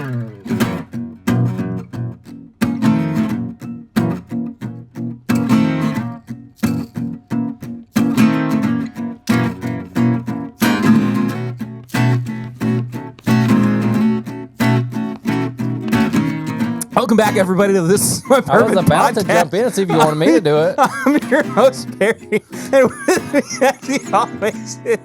Welcome back, everybody, to this Bourbon I was about podcast. to jump in and see if you wanted me to do it. I'm your host, Barry, and with me, as he always is,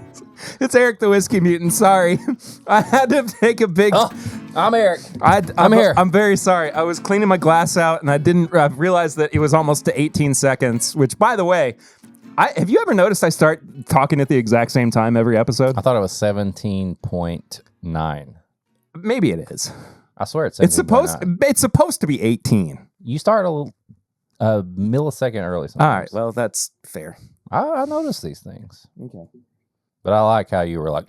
it's Eric the Whiskey Mutant. Sorry, I had to take a big... Oh, I'm Eric. I'm here. I'm very sorry. I was cleaning my glass out, and I didn't realize that it was almost to 18 seconds, which, by the way, have you ever noticed I start talking at the exact same time every episode? I thought it was 17.9. Maybe it is. I swear it's 17.9. It's supposed to be 18. You start a millisecond early sometimes. All right, well, that's fair. I noticed these things. Okay. But I like how you were like,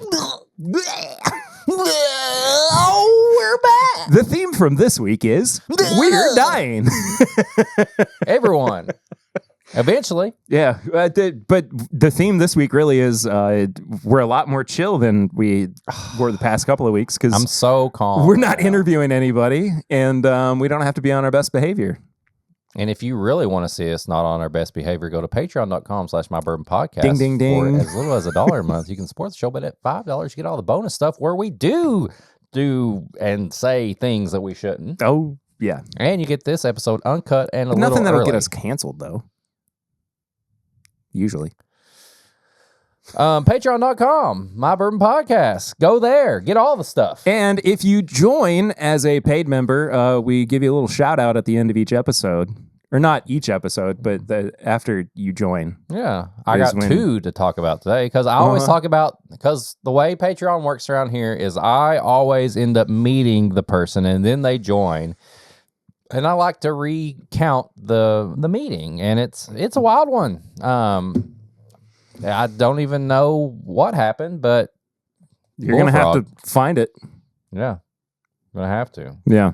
Oh, we're back. The theme from this week is We're Dying. everyone. Eventually. Yeah, but the theme this week really is we're a lot more chill than we were the past couple of weeks because I'm so calm. we're not interviewing anybody and we don't have to be on our best behavior. And if you really want to see us not on our best behavior, go to patreon.com/mybourbonpodcast. Ding, ding, ding. For as little as $1 a month, you can support the show, but at $5, you get all the bonus stuff where we do and say things that we shouldn't. Oh, yeah. And you get this episode uncut and a little Nothing that'll early. get us canceled, though. Usually. Patreon.com, My Bourbon Podcast. Go there. Get all the stuff. And if you join as a paid member, we give you a little shout out at the end of each episode. Or not each episode, but after you join. Yeah. I got two to talk about today because I always talk about, because the way Patreon works around here is I always end up meeting the person and then they join. And I like to recount the meeting, and it's a wild one. I don't even know what happened, but You're going to have to find it. Yeah, I'm going to have to. Yeah.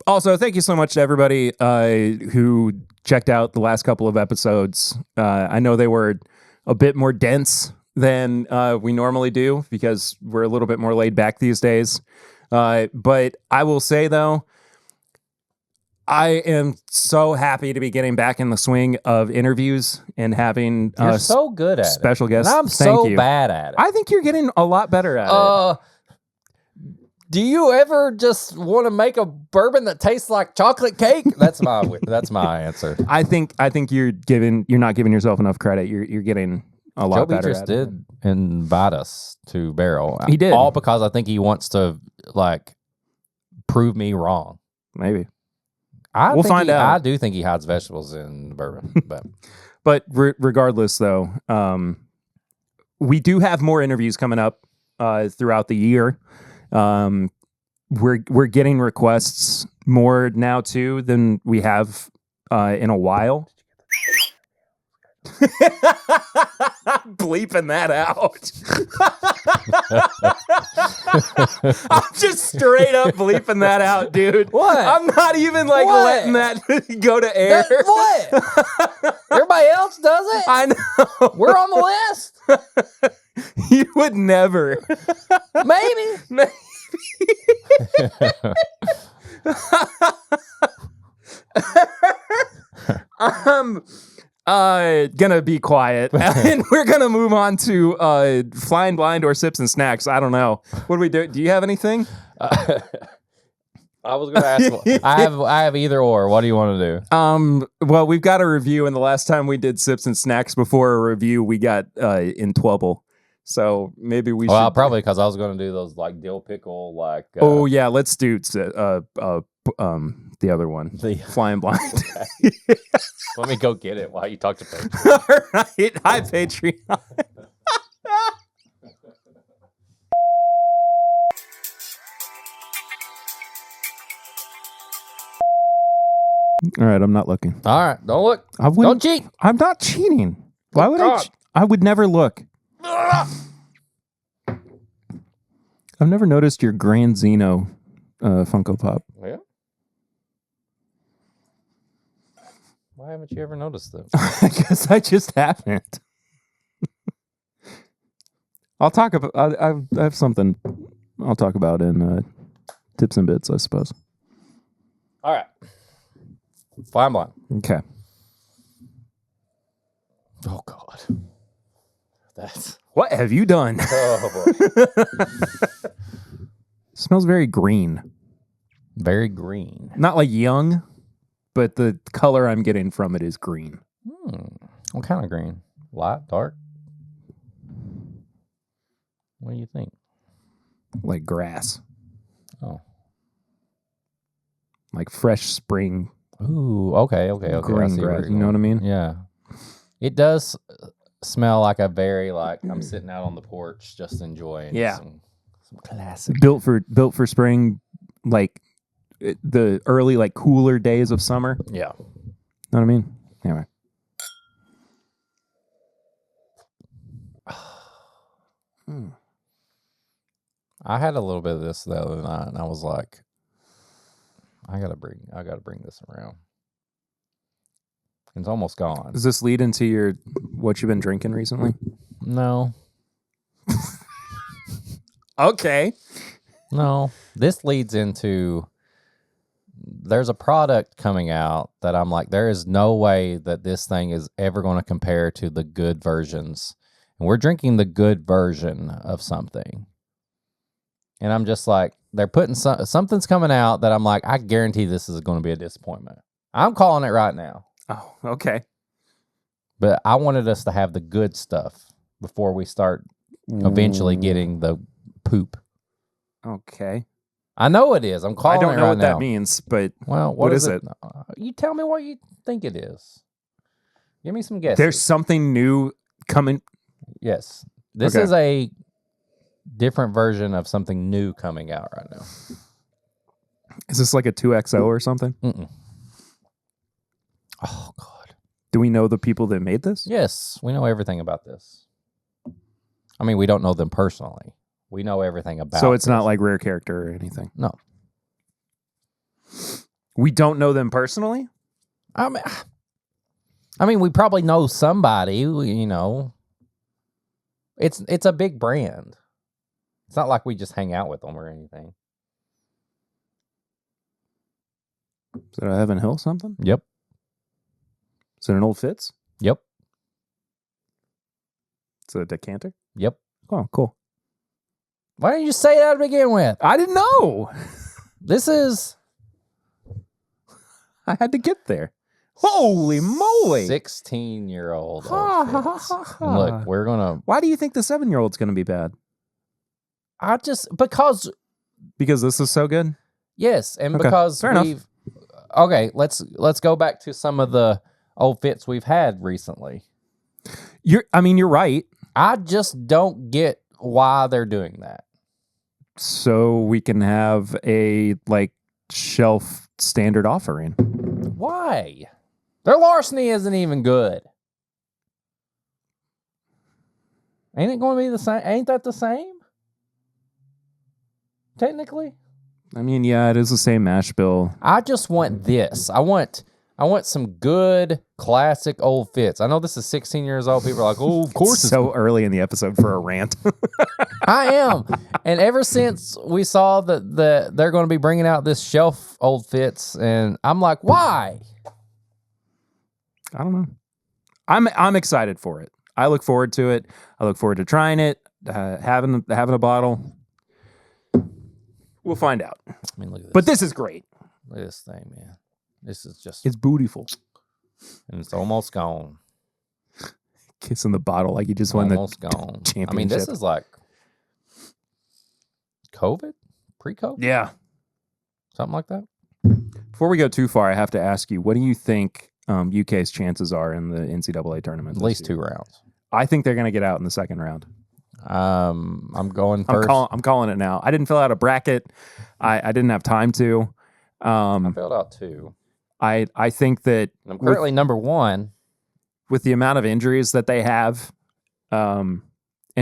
Also, thank you so much to everybody who checked out the last couple of episodes. I know they were a bit more dense than we normally do because we're a little bit more laid back these days. But I will say, though, I am so happy to be getting back in the swing of interviews and having You're so good at special it. guests. And I'm so bad at it. I think you're getting a lot better at it. Do you ever just want to make a bourbon that tastes like chocolate cake? That's my answer. I think you're not giving yourself enough credit. You're getting a lot Joe better. Beatrice did invite us to Barrel. He did. All because I think he wants to prove me wrong. Maybe. We'll find out. I do think he hides vegetables in the bourbon. But regardless, though, we do have more interviews coming up throughout the year. We're getting requests more now too than we have in a while. Bleeping that out. I'm just straight up bleeping that out, dude. What? I'm not even letting that go to air. What? Everybody else does it? I know. We're on the list. You would never. Maybe. I'm gonna be quiet and we're gonna move on to Flying Blind or Sips and Snacks. I don't know. What do we do? Do you have anything? I was gonna ask. I have either or. What do you want to do? Well, we've got a review, and the last time we did Sips and Snacks before a review, we got in trouble. So maybe we should. Well, probably because I was going to do those dill pickle oh yeah, let's do the other one, the Flying Blind. Let me go get it while you talk to Patreon. All right, hi Patreon. All right, I'm not looking. All right, don't look. Don't cheat. I'm not cheating. Why would I? I would never look. I've never noticed your Grand Zeno Funko Pop. Yeah. Why haven't you ever noticed that? I guess I just haven't. I'll talk about. I have something I'll talk about in tips and bits, I suppose. All right. Fine blind. Okay. Oh, God. That's... What have you done? Oh, boy. Smells very green. Very green. Not like young, but the color I'm getting from it is green. What kind of green? Light, dark? What do you think? Like grass. Oh. Like fresh spring. Ooh, okay. Green grass. You know what I mean? Yeah. It does smell like a very, like, I'm sitting out on the porch just enjoying some classic. Built for spring, like the early, like cooler days of summer. Yeah. Know what I mean? Anyway. I had a little bit of this the other night, and I was like, I gotta bring this around. It's almost gone. Does this lead into what you've been drinking recently? No. Okay. No. This leads into, there's a product coming out that I'm like, there is no way that this thing is ever going to compare to the good versions. And we're drinking the good version of something. And I'm just like, they're putting something's coming out that I'm like, I guarantee this is going to be a disappointment. I'm calling it right now. Oh, okay. But I wanted us to have the good stuff before we start eventually getting the poop. Okay. I know it is. I'm calling it right now. I don't know what that means, but well, what is it? You tell me what you think it is. Give me some guesses. There's something new coming. Yes. This is a different version of something new coming out right now. Is this like a 2XO or something? Mm-mm. Oh, God. Do we know the people that made this? Yes. We know everything about this. I mean, we don't know them personally. We know everything about So it's this. not like Rare Character or anything? No. We don't know them personally? I mean, we probably know somebody, you know. It's a big brand. It's not like we just hang out with them or anything. Is it a Heaven Hill something? Yep. Is it an Old Fitz? Yep. It's a decanter? Yep. Oh, cool. Why didn't you say that to begin with? I didn't know. This is... I had to get there. Holy moly. 16-year-old. Look, we're going to... Why do you think the 7-year-old's going to be bad? Because this is so good? Yes, and Okay. because Fair enough. Okay, let's go back to some of the old fits we've had recently. You're right. I just don't get why they're doing that. So we can have a shelf standard offering. Why? Their larceny isn't even good. Ain't it going to be the same? Ain't that the same? Technically? I mean, yeah, it is the same mash bill. I just want this. I want some good classic old fits. I know this is 16 years old. People are like, oh, of course. It's so early in the episode for a rant. I am. And ever since we saw that they're going to be bringing out this shelf old fits, and I'm like, why? I don't know. I'm excited for it. I look forward to it. I look forward to trying it, having a bottle. We'll find out. I mean, look at this. But this is great. Look at this thing, man. This is just... It's beautiful. And it's almost gone. Kissing the bottle like you just won the gone. championship. I mean, this is like COVID? Pre-COVID? Yeah. Something like that? Before we go too far, I have to ask you, what do you think UK's chances are in the NCAA tournament? At least 2 rounds. I think they're going to get out in the second round. I'm going first. I'm calling it now. I didn't fill out a bracket. I didn't have time to. I filled out 2. I think that I'm currently number 1. With the amount of injuries that they have, and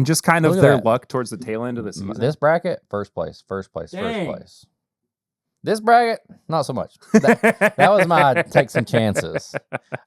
just kind of their luck towards the tail end of the season. This bracket, first place. Dang. This bracket, not so much. That was my take some chances.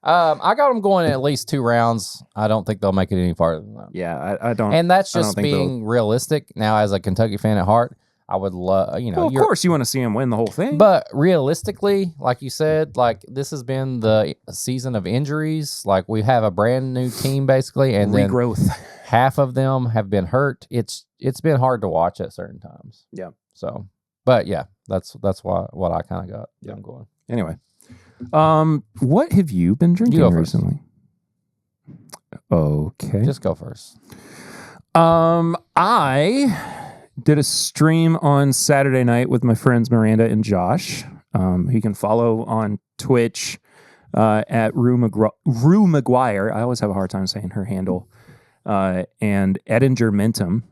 I got them going at least 2 rounds. I don't think they'll make it any farther than that. Yeah, I don't. And that's just being realistic. Now, as a Kentucky fan at heart, I would love, Well, of course you want to see him win the whole thing. But realistically, like you said, like this has been the season of injuries. Like we have a brand new team basically, and regrowth. Then half of them have been hurt. It's been hard to watch at certain times. Yeah. So, but yeah, that's what I kind of got. Yeah. I'm going. Anyway, what have you been drinking recently? Okay. Just go first. I did a stream on Saturday night with my friends Miranda and Josh. You can follow on Twitch at Rue McGuire. I always have a hard time saying her handle. And Edinger Mentum.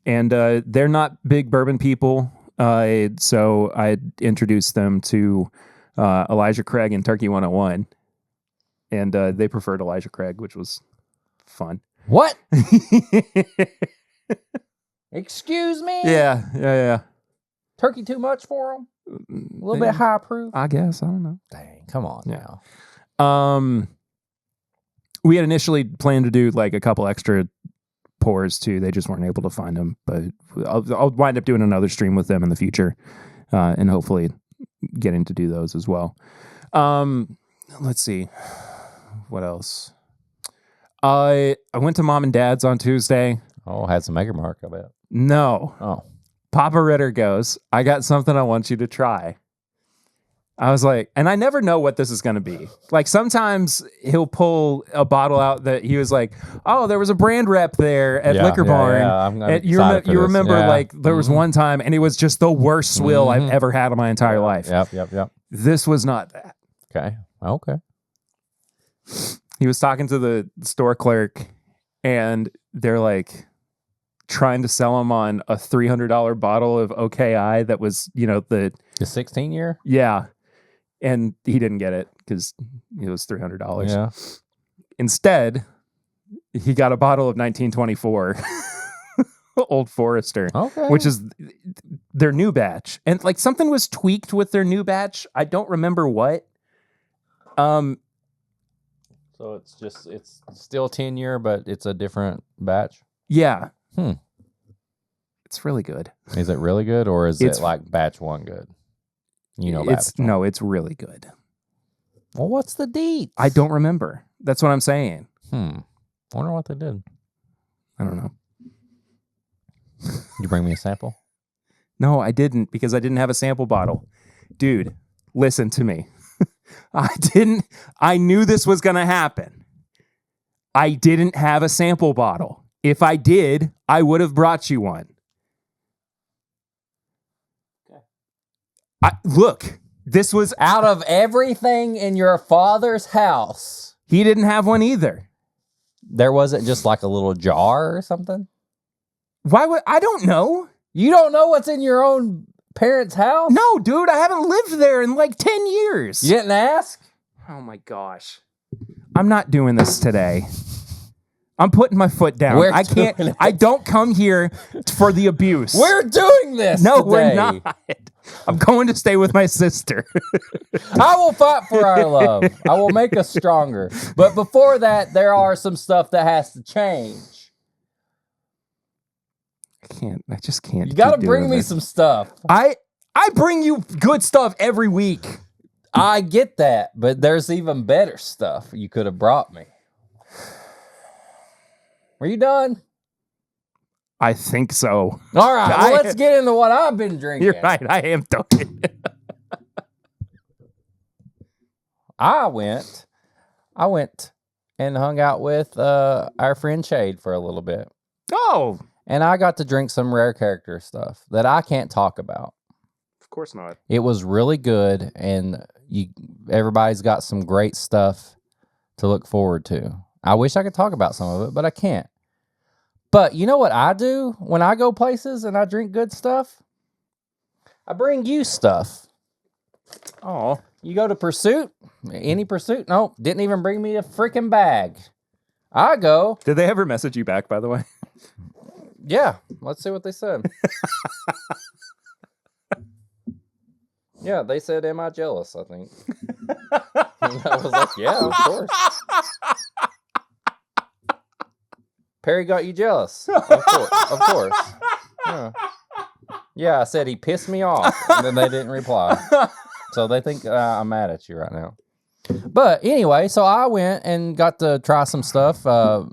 And they're not big bourbon people. So I introduced them to Elijah Craig and Turkey 101. And they preferred Elijah Craig, which was fun. What? Excuse me? Yeah. Turkey too much for them? A little bit high proof? I guess. I don't know. Dang, come on now. We had initially planned to do like a couple extra pours too. They just weren't able to find them. But I'll wind up doing another stream with them in the future and hopefully getting to do those as well. Let's see. What else? I went to Mom and Dad's on Tuesday. Oh, had some Mega Mark, I bet. No. Oh. Papa Ritter goes, I got something I want you to try. I was like, and I never know what this is going to be. Like sometimes he'll pull a bottle out that he was like, oh, there was a brand rep there at Liquor Barn. I'm you remember like there was one time and it was just the worst swill I've ever had in my entire life. Yep. This was not that. Okay. He was talking to the store clerk and they're like trying to sell him on a $300 bottle of OKI that was, the 16 year? Yeah. And he didn't get it because it was $300. Yeah. Instead, he got a bottle of 1924 Old Forester, which is their new batch. And like something was tweaked with their new batch. I don't remember what. So it's still 10 year, but it's a different batch? Yeah. It's really good. Is it really good or is it like batch one good? It's really good. Well, what's the deets? I don't remember. That's what I'm saying. Wonder what they did. I don't know. You bring me a sample? No, I didn't because I didn't have a sample bottle. Dude, listen to me. I knew this was going to happen. I didn't have a sample bottle. If I did, I would have brought you one. Look, this was out of everything in your father's house. He didn't have one either. There wasn't just like a little jar or something? Why would I don't know. You don't know what's in your own parents' house? No, dude, I haven't lived there in like 10 years. You didn't ask? Oh my gosh. I'm not doing this today. I'm putting my foot down. I don't come here for the abuse. We're doing this No, today. We're not. I'm going to stay with my sister. I will fight for our love. I will make us stronger. But before that, there are some stuff that has to change. I just can't. You got to bring me some stuff. I bring you good stuff every week. I get that, but there's even better stuff you could have brought me. Are you done? I think so. All right, well, let's get into what I've been drinking. You're right, I am done. I went and hung out with our friend Shade for a little bit. Oh. And I got to drink some rare character stuff that I can't talk about. Of course not. It was really good, and everybody's got some great stuff to look forward to. I wish I could talk about some of it, but I can't. But you know what I do when I go places and I drink good stuff? I bring you stuff. Oh. You go to Pursuit? Any Pursuit? Nope. Didn't even bring me a freaking bag. I go. Did they ever message you back, by the way? Yeah. Let's see what they said. Yeah, they said, am I jealous, I think. And I was like, yeah, of course. Perry got you jealous. Of course. Yeah, I said he pissed me off, and then they didn't reply. So they think I'm mad at you right now. But anyway, so I went and got to try some stuff. Talked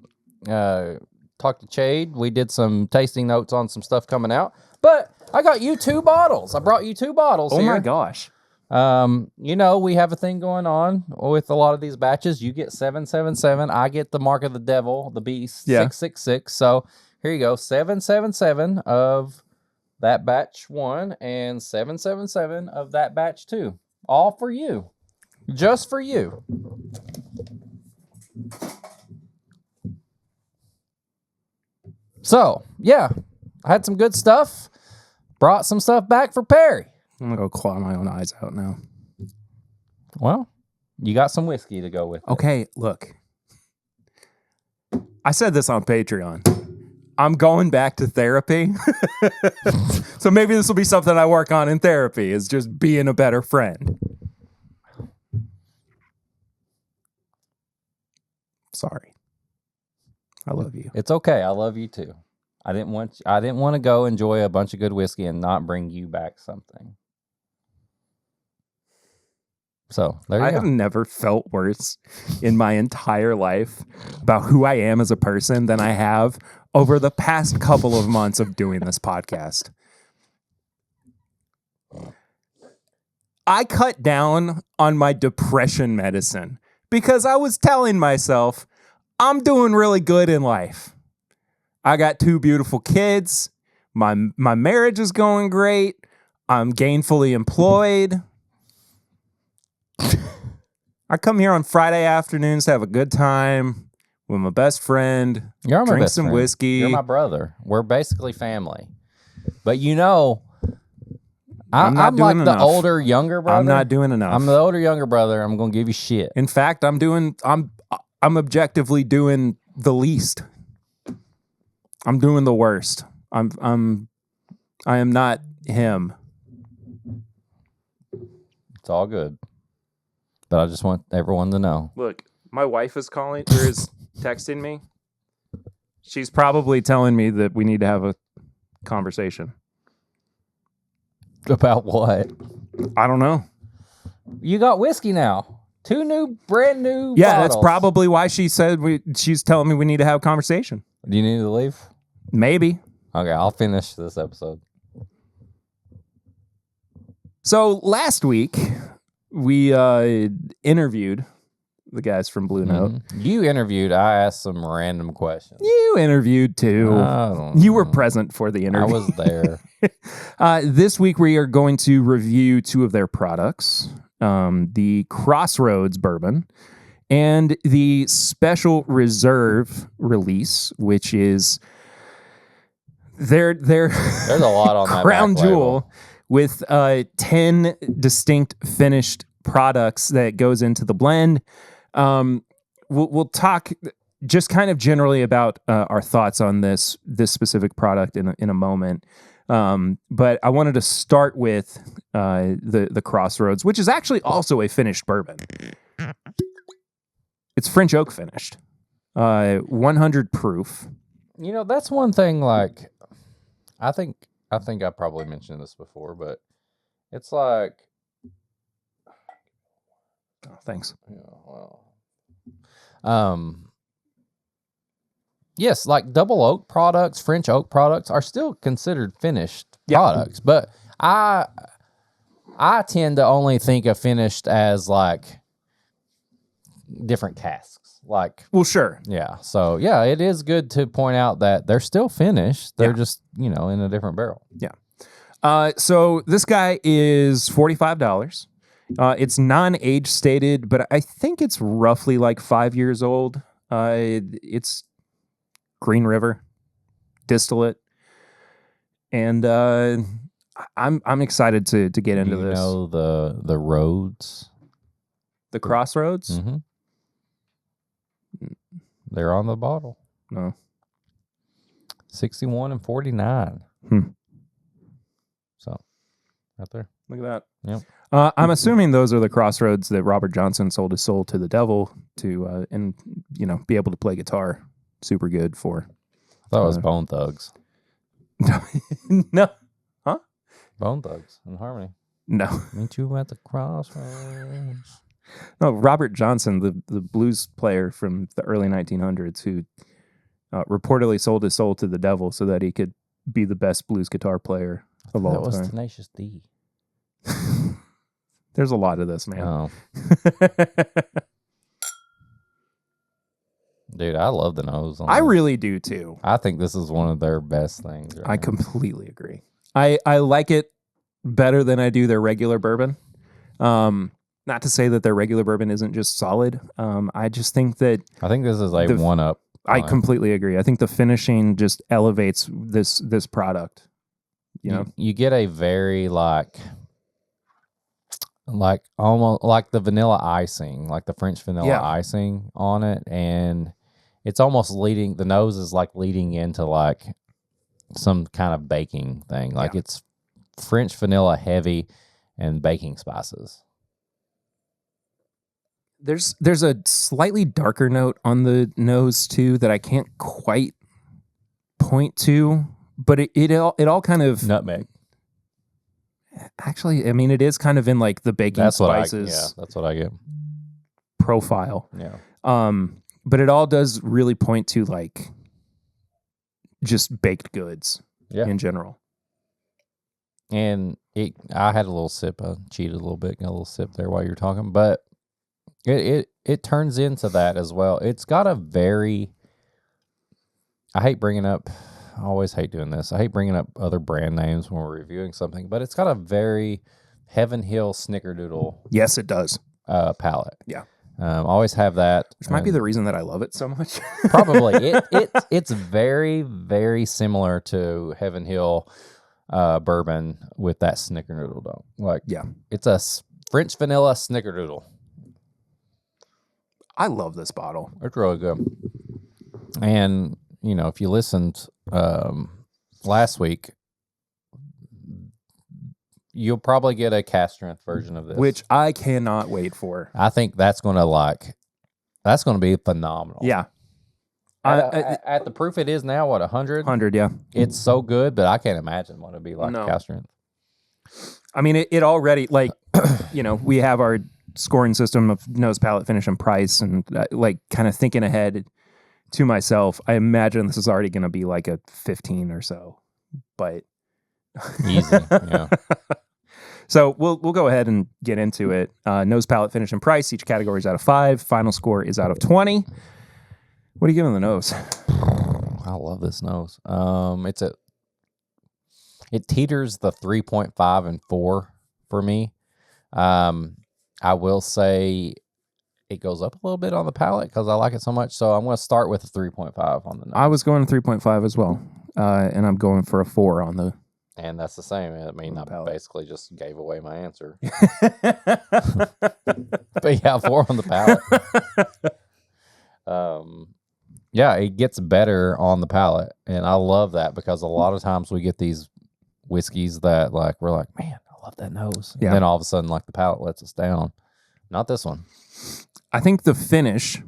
to Chade. We did some tasting notes on some stuff coming out. But I got you 2 bottles. I brought you 2 bottles here. Oh my gosh. We have a thing going on with a lot of these batches. You get 777. I get the Mark of the Devil, the Beast, 666. So here you go, 777 of that batch 1 and 777 of that batch 2. All for you. Just for you. So, yeah, I had some good stuff. Brought some stuff back for Perry. I'm going to go claw my own eyes out now. Well, you got some whiskey to go with it. Okay, look. I said this on Patreon. I'm going back to therapy. So maybe this will be something I work on in therapy, is just being a better friend. Sorry. I love you. It's okay. I love you too. I didn't want to go enjoy a bunch of good whiskey and not bring you back something. So there you go. I have never felt worse in my entire life about who I am as a person than I have over the past couple of months of doing this podcast. I cut down on my depression medicine because I was telling myself, I'm doing really good in life. I got 2 beautiful kids. My marriage is going great. I'm gainfully employed. I come here on Friday afternoons to have a good time with my best friend. You're my drink best some friend. whiskey. You're my brother. We're basically family. But you know, I'm like enough. the older, younger brother. I'm not doing enough. I'm the older, younger brother. I'm going to give you shit. In fact, I'm objectively doing the least. I'm doing the worst. I am not him. It's all good. But I just want everyone to know. Look, my wife is texting me. She's probably telling me that we need to have a conversation. About what? I don't know. You got whiskey now. 2 brand new Yeah, bottles. that's probably why she said she's telling me we need to have a conversation. Do you need to leave? Maybe. Okay, I'll finish this episode. So last week, we interviewed the guys from Blue Note. Mm-hmm. You interviewed. I asked some random questions. You interviewed too. You were present for the interview. I was there. This week we are going to review 2 of their products, the Crossroads Bourbon and the Special Reserve release, which is there's a lot on that crown back jewel label. with 10 distinct finished products that goes into the blend. We'll talk just kind of generally about our thoughts on this specific product in a moment. But I wanted to start with the Crossroads, which is actually also a finished bourbon. It's French oak finished, 100 proof. You know, that's one thing. Like, I think I probably mentioned this before, but it's like, oh, thanks. Yes, like double oak products, French oak products are still considered finished products, but I tend to only think of finished as like different casks. Like, well, sure. Yeah. So yeah, it is good to point out that they're still finished. They're just, in a different barrel. Yeah. So this guy is $45. It's non-age stated, but I think it's roughly like 5 years old. It's Green River distillate, and I'm excited to get into this. You know the roads, the Crossroads. Mm-hmm. They're on the bottle. No, 61 and 49. So, right there. Look at that. Yep. I'm assuming those are the Crossroads that Robert Johnson sold his soul to the devil to, and be able to play guitar super good for. I thought it was Bone Thugs. No. Huh? Bone Thugs and Harmony. No. Meet you at the crossroads. No, Robert Johnson, the blues player from the early 1900s who reportedly sold his soul to the devil so that he could be the best blues guitar player of all That was time. Tenacious D. There's a lot of this, man. Oh. Dude, I love the nose. I really do too. I think this is one of their best things. Right I now. completely agree. I like it better than I do their regular bourbon. Not to say that their regular bourbon isn't just solid. I just think that I think this is a one-up. I completely agree. I think the finishing just elevates this product. You know, you get a very like almost like the vanilla icing, like the French vanilla icing on it, and it's almost leading. The nose is like leading into like some kind of baking thing. Like it's French vanilla heavy and baking spices. There's a slightly darker note on the nose too that I can't quite point to, but it all kind of nutmeg. Actually, I mean it is kind of in like the baking spices. That's what I get. Profile. Yeah. But it all does really point to like just baked goods in general. And I had a little sip. I cheated a little bit, got a little sip there while you were talking, but it turns into that as well. It's got a very, I always hate doing this. I hate bringing up other brand names when we're reviewing something, but it's got a very Heaven Hill Snickerdoodle. Yes, it does. Palette. Yeah. Always have that. Which might be the reason that I love it so much. Probably. It's very, very similar to Heaven Hill bourbon with that Snickerdoodle though. Like, it's a French vanilla Snickerdoodle. I love this bottle. It's really good. And, you know, if you listened last week, you'll probably get a cast strength version of this. Which I cannot wait for. I think that's going to be phenomenal. Yeah. At the proof it is now, what, 100? 100, yeah. It's so good, but I can't imagine what it'd be like cast strength. I mean, it already, like, you know, we have our scoring system of nose, palate, finish, and price, and like kind of thinking ahead to myself, I imagine this is already going to be like a 15 or so, but easy, yeah. So we'll go ahead and get into it. Nose, palate, finish, and price. Each category is out of 5. Final score is out of 20. What are you giving the nose? I love this nose. It teeters the 3.5 and 4 for me. I will say it goes up a little bit on the palate because I like it so much. So I'm going to start with a 3.5 on the nose. I was going 3.5 as well. And I'm going for a 4 on the... And that's the same. I mean, I basically just gave away my answer. But yeah, 4 on the palate. Yeah, it gets better on the palate. And I love that because a lot of times we get these whiskeys that like, we're like, man, I love that nose. Yeah. And then all of a sudden, like the palate lets us down. Not this one. I think the finish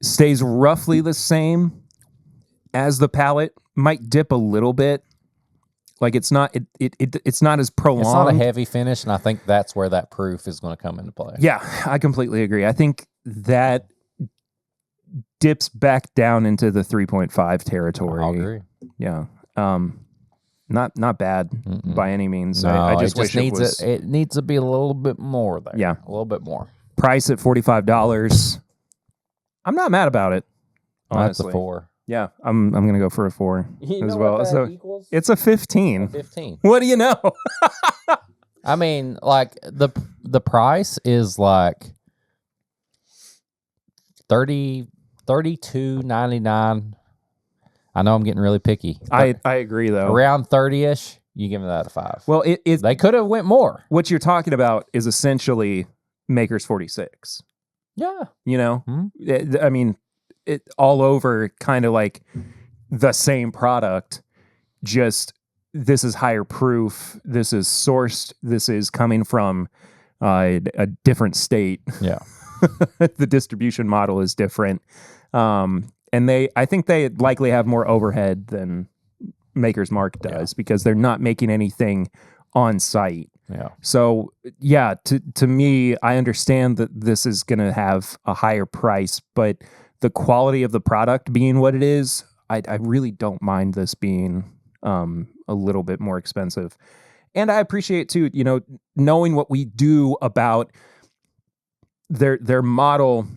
stays roughly the same as the palate. Might dip a little bit. Like it's not it's not as prolonged. It's not a heavy finish, and I think that's where that proof is going to come into play. Yeah, I completely agree. I think that dips back down into the 3.5 territory. I agree. Yeah. Not bad by any means. No, I just wish it needs to be a little bit more there. Yeah. A little bit more. Price at $45. I'm not mad about it. Honestly. That's a 4. Yeah, I'm gonna go for a 4 as well. What so equals? It's a 15. 15. What do you know? I mean, like the price is like $32.99. I know I'm getting really picky. I agree though. Around 30-ish, you give me that a 5. Well, they could have went more. What you're talking about is essentially Maker's 46. Yeah. You know, I mean, it all over kind of like the same product, just this is higher proof, this is sourced, this is coming from a different state. Yeah. The distribution model is different. And I think they likely have more overhead than Maker's Mark does because they're not making anything on site. Yeah. So yeah, to me, I understand that this is going to have a higher price, but the quality of the product being what it is, I really don't mind this being a little bit more expensive. And I appreciate too, knowing what we do about their model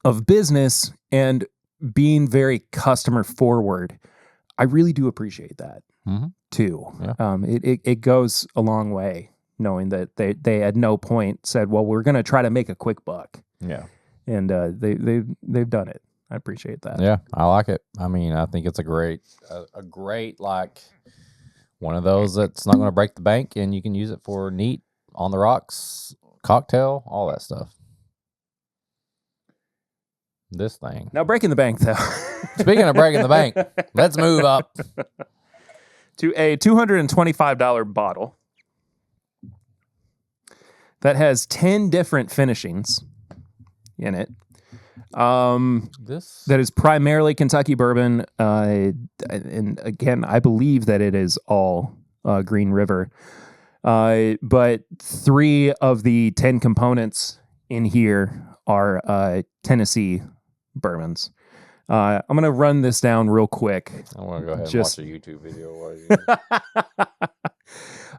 of business and being being customer forward. I really do appreciate that too. Yeah. It goes a long way knowing that they at no point said, well, we're going to try to make a quick buck. Yeah. And they've done it. I appreciate that. Yeah, I like it. I mean, I think it's a great like one of those that's not going to break the bank, and you can use it for neat on the rocks, cocktail, all that stuff. This thing. Now, breaking the bank, though. Speaking of breaking the bank, let's move up to a $225 bottle that has 10 different finishings in it. That is primarily Kentucky bourbon, and again, I believe that it is all Green River. But 3 of the 10 components in here are Tennessee bourbons. I'm going to run this down real quick. I want to go ahead and watch a YouTube video while you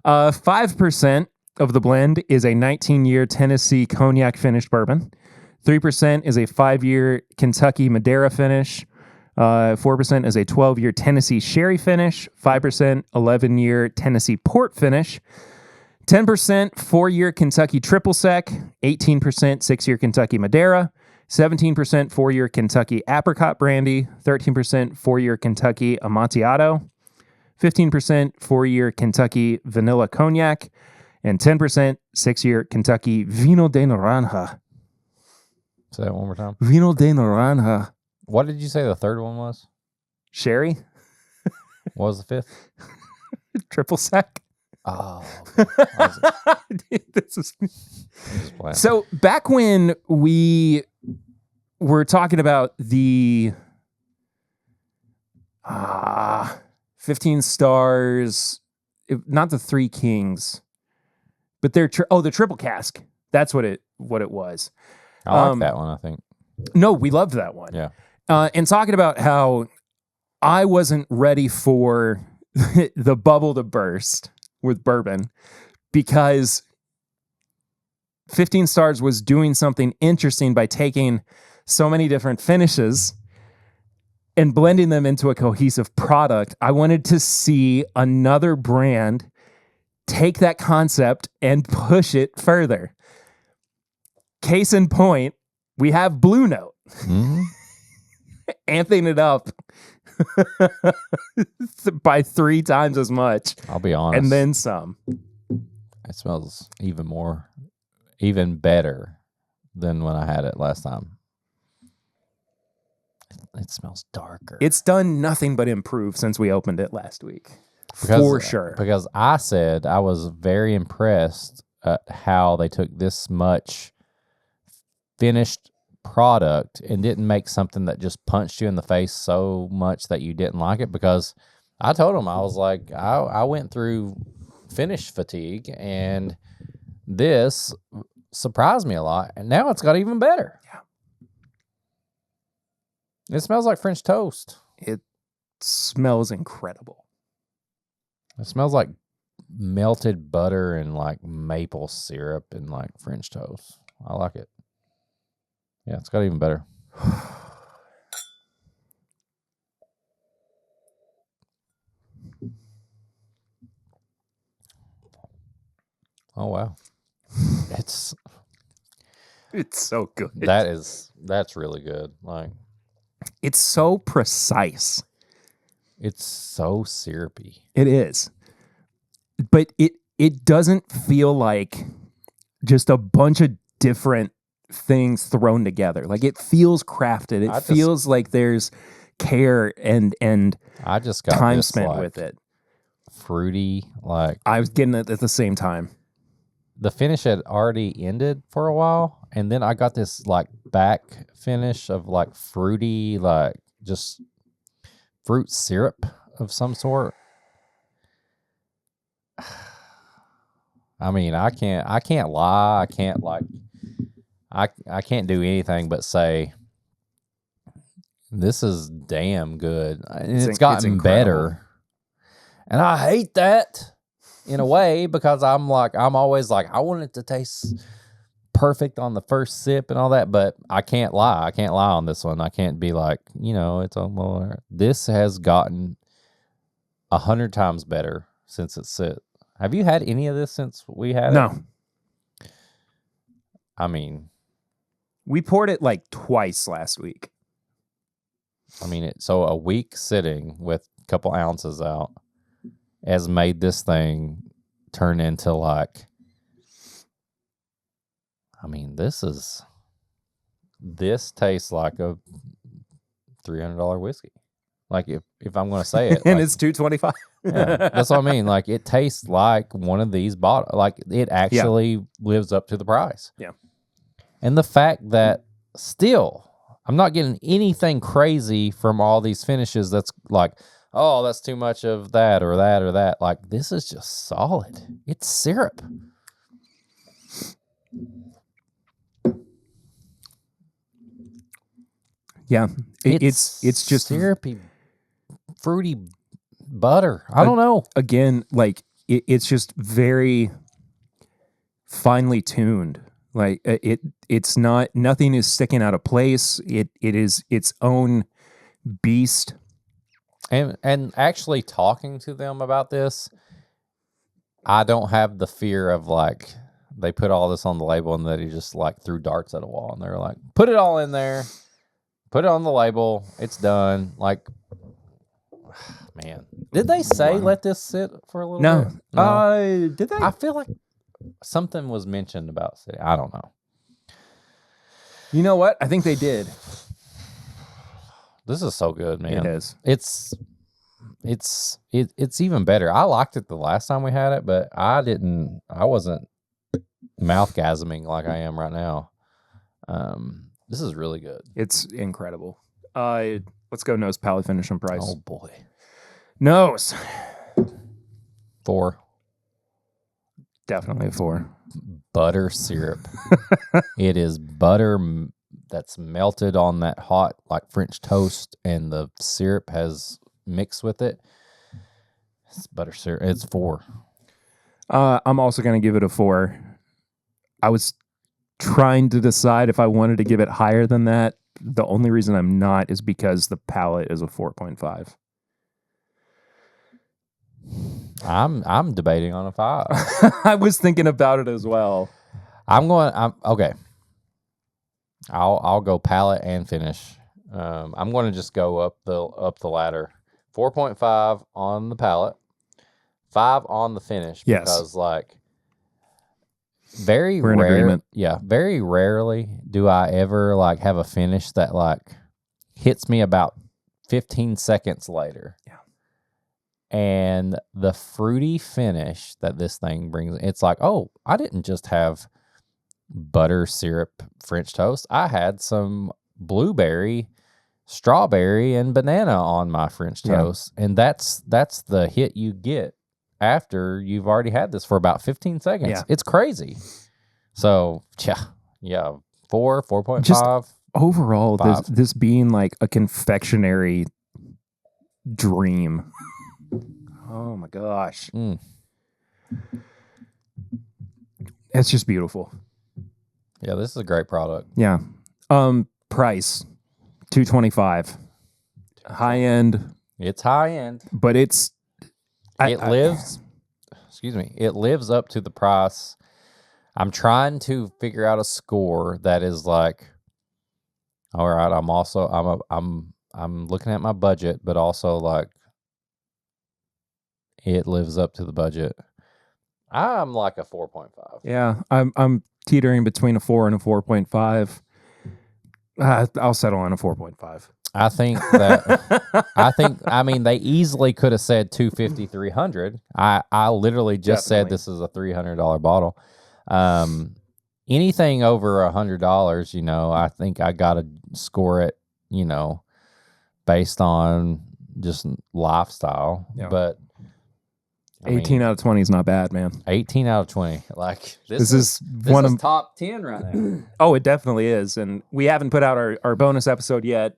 5% of the blend is a 19-year Tennessee cognac finished bourbon. 3% is a 5-year Kentucky Madeira finish. 4% is a 12-year Tennessee sherry finish. 5% 11-year Tennessee port finish. 10% 4-year Kentucky triple sec. 18% 6-year Kentucky Madeira. 17% 4-year Kentucky apricot brandy. 13% 4-year Kentucky Amontillado. 15% 4-year Kentucky vanilla cognac. And 10% 6-year Kentucky Vino de Naranja. Say that one more time. Vino de Naranja. What did you say the third one was? Sherry. What was the fifth? Triple sec. Oh. This is... So back when we were talking about the 15 stars, not the Three Kings, but they're the triple cask. That's what it was. I like that one, I think. No, we loved that one. Yeah. And talking about how I wasn't ready for the bubble to burst with bourbon because 15 Stars was doing something interesting by taking so many different finishes and blending them into a cohesive product. I wanted to see another brand take that concept and push it further. Case in point, we have Blue Note. Mm-hmm. Amping it up by 3 times as much. I'll be honest. And then some. It smells even better than when I had it last time. It smells darker. It's done nothing but improve since we opened it last week. For sure. Because I said I was very impressed at how they took this much finished product and didn't make something that just punched you in the face so much that you didn't like it. Because I told them, I was like, I went through finish fatigue and this surprised me a lot. And now it's got even better. Yeah. It smells like French toast. It smells incredible. It smells like melted butter and like maple syrup and like French toast. I like it. Yeah, it's got even better. Oh wow. It's so good. That's really good. Like it's so precise. It's so syrupy. It is. But it doesn't feel like just a bunch of different things thrown together. Like it feels crafted. It feels like there's care and I just got time spent like with it. Fruity, like I was getting it at the same time. The finish had already ended for a while, and then I got this like back finish of like fruity, like just fruit syrup of some sort. I mean, I can't lie. I can't do anything but say this is damn good. And it's gotten better. And I hate that in a way because I'm always like, I want it to taste perfect on the first sip and all that, but I can't lie. I can't lie on this one. I can't be like, it's almost, this has gotten 100 times better since it's sit. Have you had any of this since we had it? No. I mean, we poured it like twice last week. I mean, so a week sitting with a couple ounces out has made this thing turn into like, I mean, this tastes like a $300 whiskey. Like if I'm going to say it. And like, it's $225. Yeah, that's what I mean. Like it tastes like one of these bottles. Like it actually lives up to the price. Yeah. And the fact that still, I'm not getting anything crazy from all these finishes that's like, oh, that's too much of that or that or that. Like this is just solid. It's syrup. Yeah. It's just syrupy, fruity butter. I don't know. Again, like it's just very finely tuned. Like it's not, nothing is sticking out of place. It is its own beast. And actually talking to them about this, I don't have the fear of like they put all this on the label and that he just like threw darts at a wall and they're like, put it all in there, put it on the label, it's done. Like, man, did they say let this sit for a little bit? No. Did they? I feel like something was mentioned about sitting. I don't know. You know what? I think they did. This is so good, man. It is. It's even better. I liked it the last time we had it, but I wasn't mouthgasming like I am right now. This is really good. It's incredible. Let's go nose, palate, finish, and price. Oh boy. Nose. 4. Definitely a 4. Butter syrup. It is butter that's melted on that hot like French toast, and the syrup has mixed with it. It's butter syrup. It's 4. I'm also going to give it a 4. I was trying to decide if I wanted to give it higher than that. The only reason I'm not is because the palate is a 4.5. I'm debating on a 5. I was thinking about it as well. I'm okay. I'll go palate and finish. I'm going to just go up the ladder. 4.5 on the palate, 5 on the finish. Yes. Because like very We're in agreement. Yeah, very rarely do I ever like have a finish that like hits me about 15 seconds later. Yeah. And the fruity finish that this thing brings, it's like, oh, I didn't just have butter syrup French toast. I had some blueberry, strawberry, and banana on my French toast. And that's the hit you get after you've already had this for about 15 seconds. Yeah. It's crazy. So, yeah, 4.5. Just overall, this being like a confectionery dream. Oh my gosh. It's just beautiful. Yeah, this is a great product. Yeah. Price $225. High end. It's high end, but it lives up to the price. I'm trying to figure out a score that is like, all right, I'm looking at my budget, but also like it lives up to the budget. I'm like a 4.5. Yeah, I'm teetering between a 4 and a 4.5. I'll settle on a 4.5. I think I mean, they easily could have said 250, 300. I literally just said this is a $300 bottle. Anything over $100, I think I got to score it, based on just lifestyle. Yeah. But 18 out of 20 is not bad, man. 18 out of 20. Like This is one of top 10 right now. Oh, it definitely is. And we haven't put out our bonus episode yet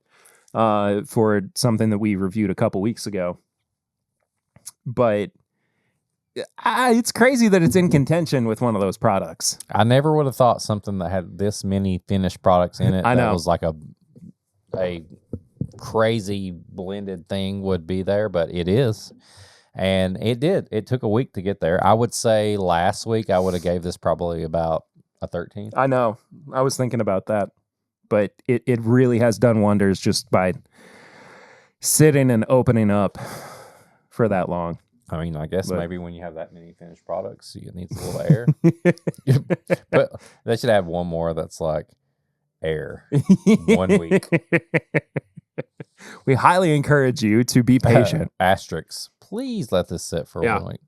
for something that we reviewed a couple weeks ago. But it's crazy that it's in contention with one of those products. I never would have thought something that had this many finished products in it I know. that was like a crazy blended thing would be there, but it is. And it did. It took a week to get there. I would say last week I would have gave this probably about a 13. I know. I was thinking about that. But it really has done wonders just by sitting and opening up for that long. I mean, I guess maybe when you have that many finished products, it needs a little air. But they should have one more that's like air 1 week. We highly encourage you to be patient. Asterisks. Please let this sit for 1 week.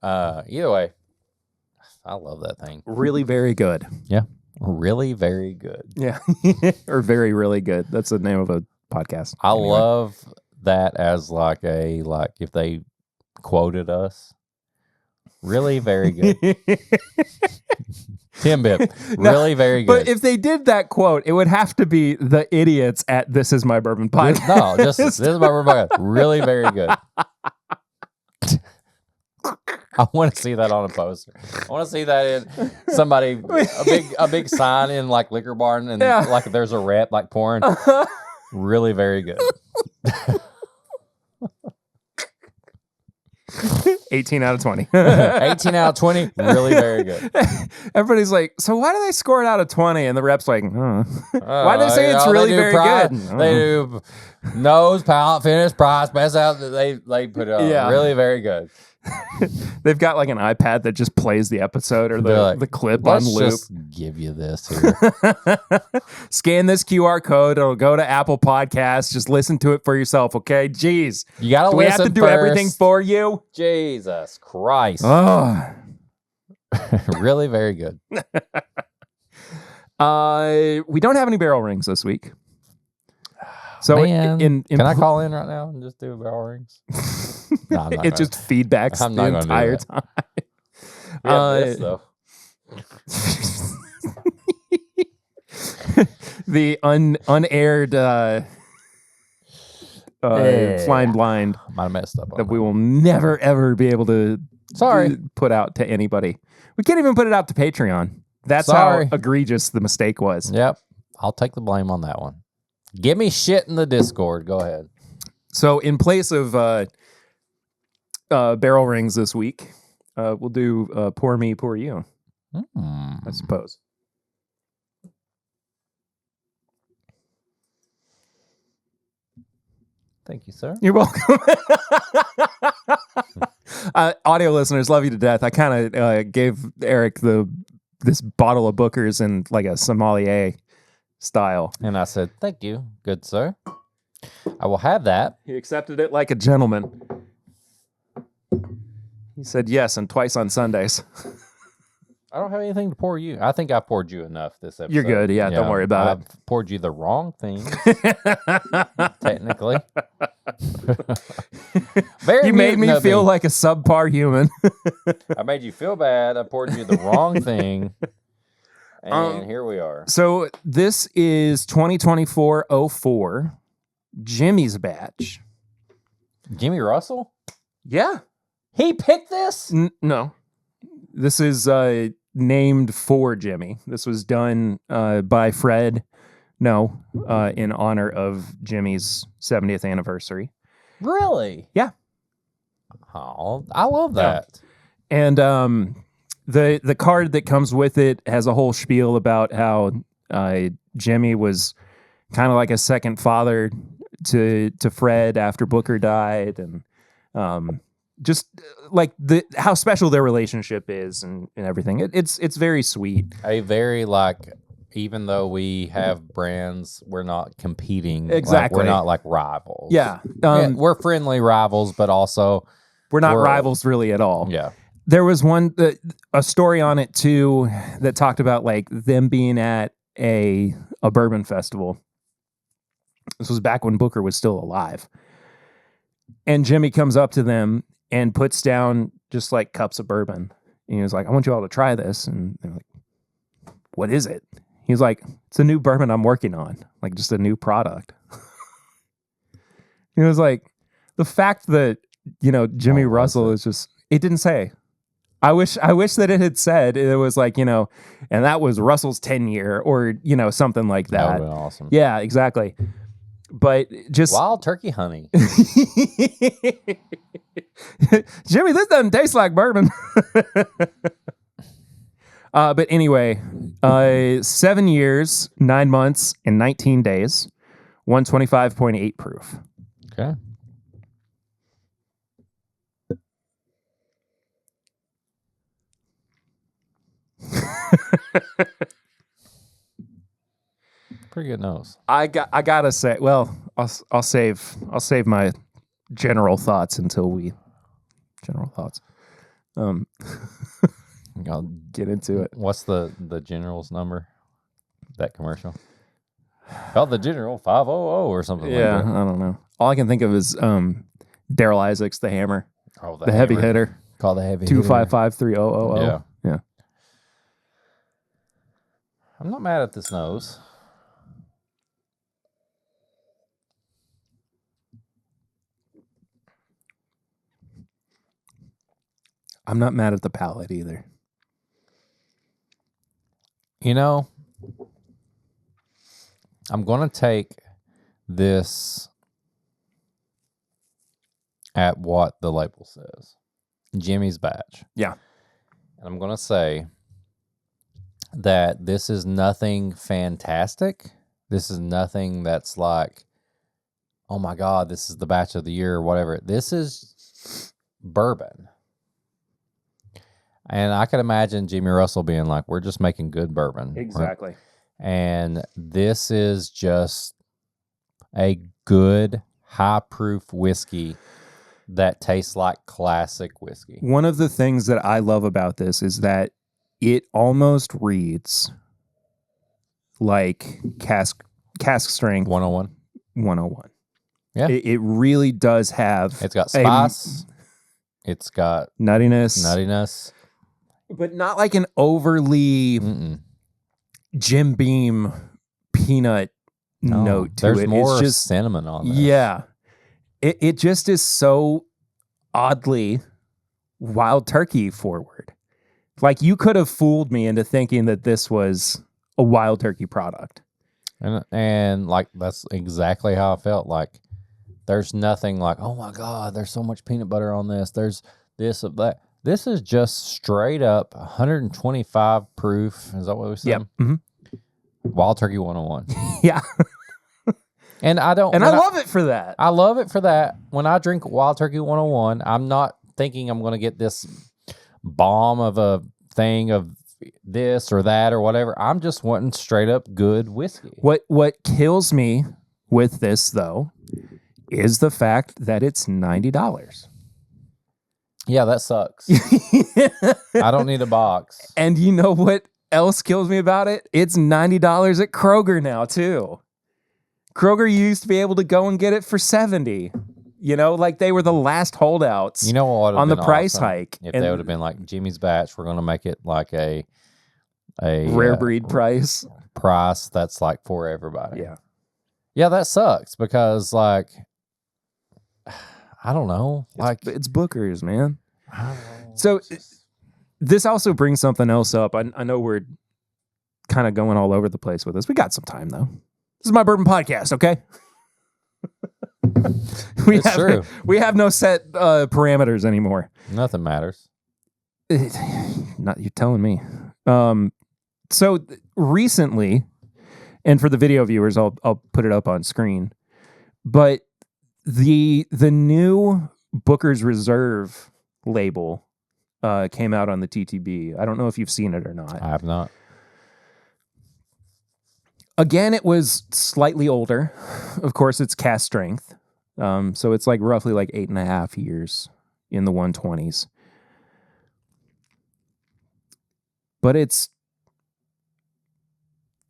Either way, I love that thing. Really very good. Yeah. Really very good. Yeah. Or very, really good. That's the name of a podcast. I love that as like if they quoted us. Really very good. TIMBP. Really very good. But if they did that quote, it would have to be the idiots at This Is My Bourbon Podcast. This is my bourbon podcast. Really very good. I want to see that on a poster. I want to see that in somebody a big sign in like Liquor Barn and like there's a rep like pouring. Really very good. 18 out of 20. 18 out of 20. Really very good. Everybody's like, so why do they score it out of 20? And the rep's like, why do they say it's really very good? They do nose, palate, finish, price, best out. They put it really very good. They've got like an iPad that just plays the episode or the clip on loop. Let's just give you this here. Scan this QR code. It'll go to Apple Podcasts. Just listen to it for yourself, okay? Jeez. You got to listen. We have to do everything for you? Jesus Christ. Oh. Really very good. We don't have any barrel rings this week. So can I call in right now and just do barrel rings? No, it just feedbacks the entire time. This, though. The unaired Flying Blind might have messed up that we will never ever be able to put out to anybody. We can't even put it out to Patreon. That's how egregious the mistake was. Yep. I'll take the blame on that one. Give me shit in the Discord. Go ahead. So in place of barrel rings this week, we'll do pour me, pour you, I suppose. Thank you, sir. You're welcome. Audio listeners, love you to death. I kind of gave Eric this bottle of Booker's in like a sommelier style. And I said, thank you, good sir. I will have that. He accepted it like a gentleman. He said yes, and twice on Sundays. I don't have anything to pour you. I think I poured you enough this episode. You're good. Yeah, don't worry about it. I've poured you the wrong thing, technically. You made me feel like a subpar human. I made you feel bad. I poured you the wrong thing. And here we are. So this is 2024-04, Jimmy's batch. Jimmy Russell? Yeah. He picked this? No. This is named for Jimmy. This was done by Fred. No, in honor of Jimmy's 70th anniversary. Really? Yeah. Oh, I love that. Yeah. And the card that comes with it has a whole spiel about how Jimmy was kind of like a second father to Fred after Booker died, and just like how special their relationship is and everything. It's very sweet. A very even though we have brands, we're not competing. Exactly. We're not like rivals. Yeah. We're friendly rivals, but also we're not rivals really at all. Yeah. There was a story on it too that talked about like them being at a bourbon festival. This was back when Booker was still alive. And Jimmy comes up to them and puts down just like cups of bourbon. And he was like, I want you all to try this. And they're like, what is it? He's like, it's a new bourbon I'm working on, like just a new product. He was like, the fact that, Jimmy Russell is just, it didn't say. I wish that it had said, it was like, and that was Russell's 10-year or, something like that. That would have been awesome. Yeah, exactly. But just wild turkey honey. Jimmy, this doesn't taste like bourbon. But anyway, 7 years, 9 months, and 19 days, 125.8 proof. Okay. Pretty good nose. I gotta say, well, I'll save my general thoughts until we I'll get into it. What's the general's number? That commercial. Call the general 500 or something like that. I don't know. All I can think of is Daryl Isaacs, the hammer. Oh, the heavy hitter. Call the heavy 255-3000. Yeah. Yeah. I'm not mad at this nose. I'm not mad at the palate either. I'm going to take this at what the label says. Jimmy's batch. Yeah. And I'm going to say that this is nothing fantastic. This is nothing that's like, oh my God, this is the batch of the year or whatever. This is bourbon. And I could imagine Jimmy Russell being like, we're just making good bourbon. Exactly. Right? And this is just a good high proof whiskey that tastes like classic whiskey. One of the things that I love about this is that it almost reads like cask strength 101. 101. Yeah. It really does have. It's got spice. It's got nuttiness. But not like an overly Jim Beam peanut note to it. There's more it's just cinnamon on this. Yeah. It just is so oddly wild turkey forward. Like you could have fooled me into thinking that this was a wild turkey product. And like that's exactly how I felt. Like there's nothing like, oh my God, there's so much peanut butter on this. There's this or that. This is just straight up 125 proof. Is that what we said? Yep. Mm-hmm. Wild Turkey 101. Yeah. And I love it for that. I love it for that. When I drink Wild Turkey 101, I'm not thinking I'm going to get this bomb of a thing of this or that or whatever. I'm just wanting straight up good whiskey. What kills me with this, though, is the fact that it's $90. Yeah, that sucks. I don't need a box. And you know what else kills me about it? It's $90 at Kroger now, too. Kroger used to be able to go and get it for $70. Like they were the last holdouts on the price hike. If they would have been like, Jimmy's batch, we're going to make it like a rare breed price that's like for everybody. Yeah. Yeah, that sucks because like, I don't know. It's Booker's, man. So this also brings something else up. I know we're kind of going all over the place with this. We got some time, though. This is my bourbon podcast, okay? We have no set parameters anymore. Nothing matters. Not you telling me. So recently, and for the video viewers, I'll put it up on screen. But the new Booker's Reserve label came out on the TTB. I don't know if you've seen it or not. I have not. Again, it was slightly older. Of course, it's cast strength. So it's like roughly like 8.5 years in the 120s. But it's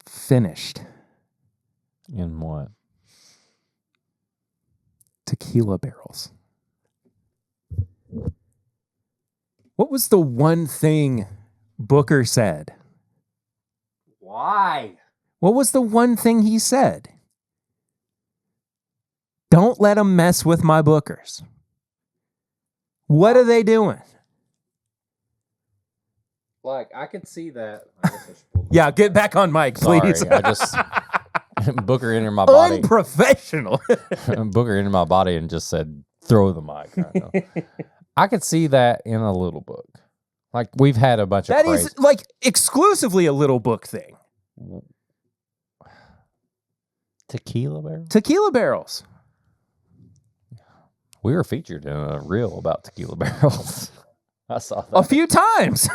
finished. In what? Tequila barrels. What was the one thing Booker said? Why? What was the one thing he said? Don't let them mess with my bookers. What are they doing? Like, I could see that. I guess I should pull Yeah, get back on mic, please. Sorry, I just Booker entered my body. Unprofessional. Booker entered my body and just said, "Throw the mic." I could see that in a little book. Like, we've had a bunch of That is like exclusively a little book thing. Tequila barrel. Tequila barrels. We were featured in a reel about tequila barrels. I saw that a few times.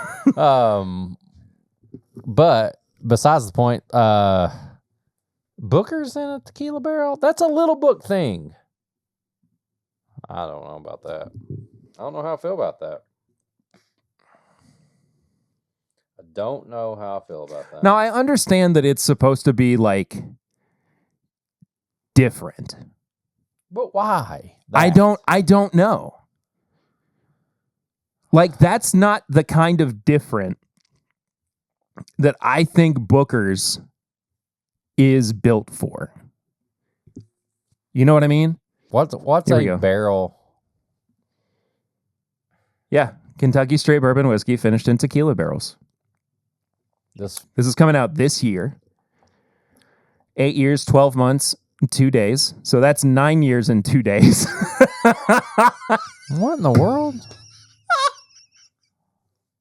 But besides the point, Booker's in a tequila barrel. That's a little book thing. I don't know about that. I don't know how I feel about that. I don't know how I feel about that. Now, I understand that it's supposed to be like different. But why? I don't know. Like, that's not the kind of different that I think Booker's is built for. You know what I mean? What's a barrel? Yeah, Kentucky straight bourbon whiskey finished in tequila barrels. This is coming out this year. 8 years, 12 months, 2 days. So that's 9 years and 2 days. What in the world?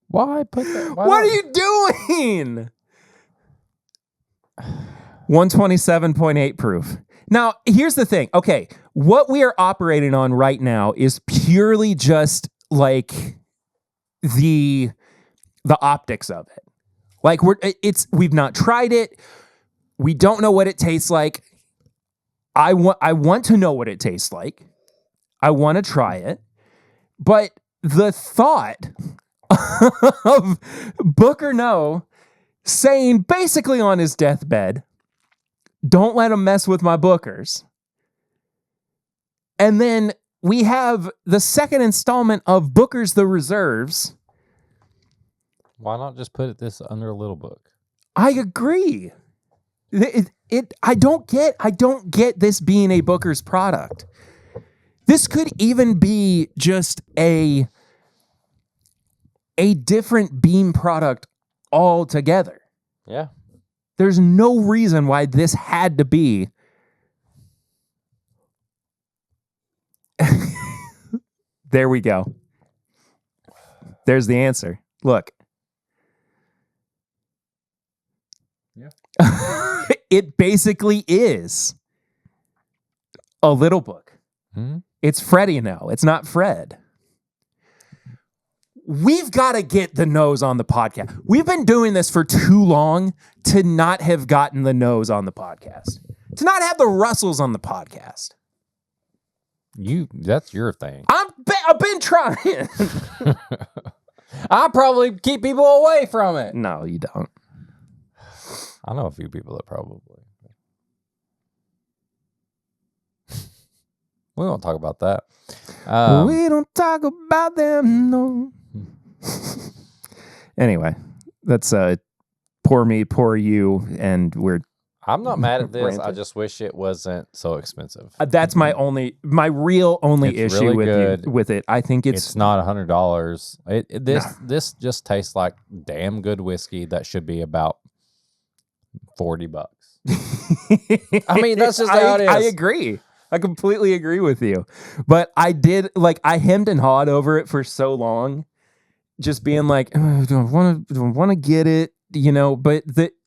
Why put that? What are you doing? 127.8 proof. Now, here's the thing. Okay, what we are operating on right now is purely just like the optics of it. Like we've not tried it. We don't know what it tastes like. I want to know what it tastes like. I want to try it. But the thought of Booker No saying basically on his deathbed, don't let him mess with my bookers. And then we have the second installment of Booker's The Reserves. Why not just put this under a little book? I agree. I don't get this being a Booker's product. This could even be just a different Beam product altogether. Yeah. There's no reason why this had to be. There we go. There's the answer. Look. Yeah. It basically is a little book. Mm-hmm. It's Freddie now. It's not Fred. We've got to get the nose on the podcast. We've been doing this for too long to not have gotten the nose on the podcast. To not have the Russells on the podcast. That's your thing. I've been trying. I probably keep people away from it. No, you don't. I know a few people that probably. We won't talk about that. We don't talk about them, no. Anyway, that's poor me, poor you, and I'm not mad at this. I just wish it wasn't so expensive. That's my real only It's issue really with it. I think it's not $100. This just tastes like damn good whiskey that should be about $40. I mean, that's just how it is. I agree. I completely agree with you. But I hemmed and hawed over it for so long, just being like, oh, do I want to get it, you know? But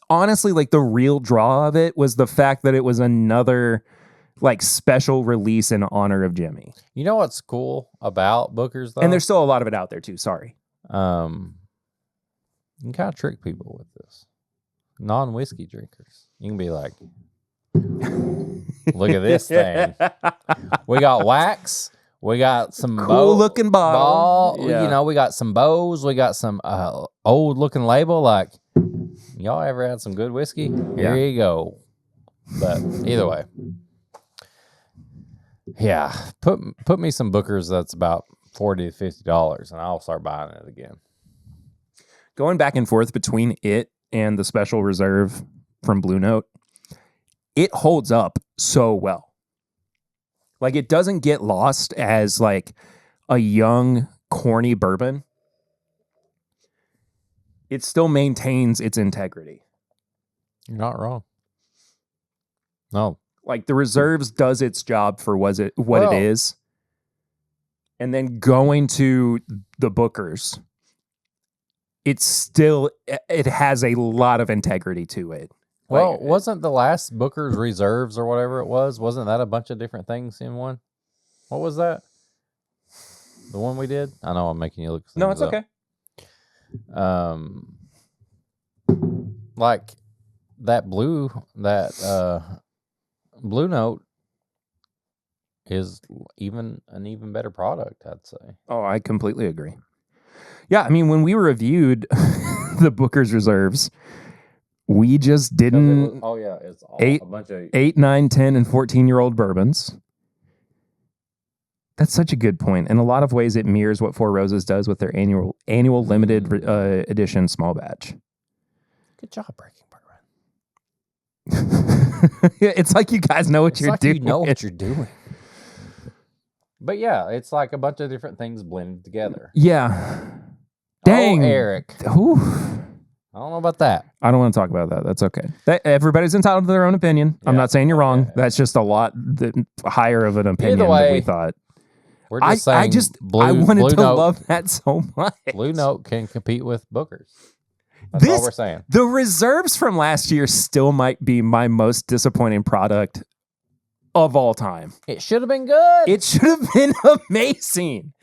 honestly, like the real draw of it was the fact that it was another like special release in honor of Jimmy. You know what's cool about Booker's though? And there's still a lot of it out there too. Sorry. You can kind of trick people with this. Non-whiskey drinkers. You can be like, look at this thing. We got wax. We got some cool looking bottle. Yeah. You know, we got some bows. We got some old looking label. Like, y'all ever had some good whiskey? Here you go. But either way, yeah, put me some Bookers that's about $40 to $50, and I'll start buying it again. Going back and forth between it and the Special Reserve from Blue Note, it holds up so well. Like, it doesn't get lost as like a young, corny bourbon. It still maintains its integrity. You're not wrong. No. Like, the Reserves does its job for what it is. And then going to the Bookers, it has a lot of integrity to it. Well, Like, wasn't the last Booker's Reserves or whatever it was? Wasn't that a bunch of different things in one? What was that? The one we did? I know I'm making you look. No, it's okay. Like that Blue Note is an even better product, I'd say. Oh, I completely agree. Yeah, I mean, when we reviewed the Booker's Reserves, we just didn't. It's all a bunch of 8, 9, 10, and 14-year-old bourbons. That's such a good point. In a lot of ways, it mirrors what Four Roses does with their annual limited edition small batch. Good job, Breaking Bourbon. It's like you guys know what you're doing. You know what you're doing. But yeah, it's like a bunch of different things blended together. Yeah. Dang. Oh, Eric. Oof. I don't know about that. I don't want to talk about that. That's okay. Everybody's entitled to their own opinion. Yeah. I'm not saying you're wrong. That's just a lot higher of an opinion than we thought. We're just saying I wanted to love that so much. Blue Note can compete with Booker's. That's all we're saying. The Reserves from last year still might be my most disappointing product of all time. It should have been good. It should have been amazing.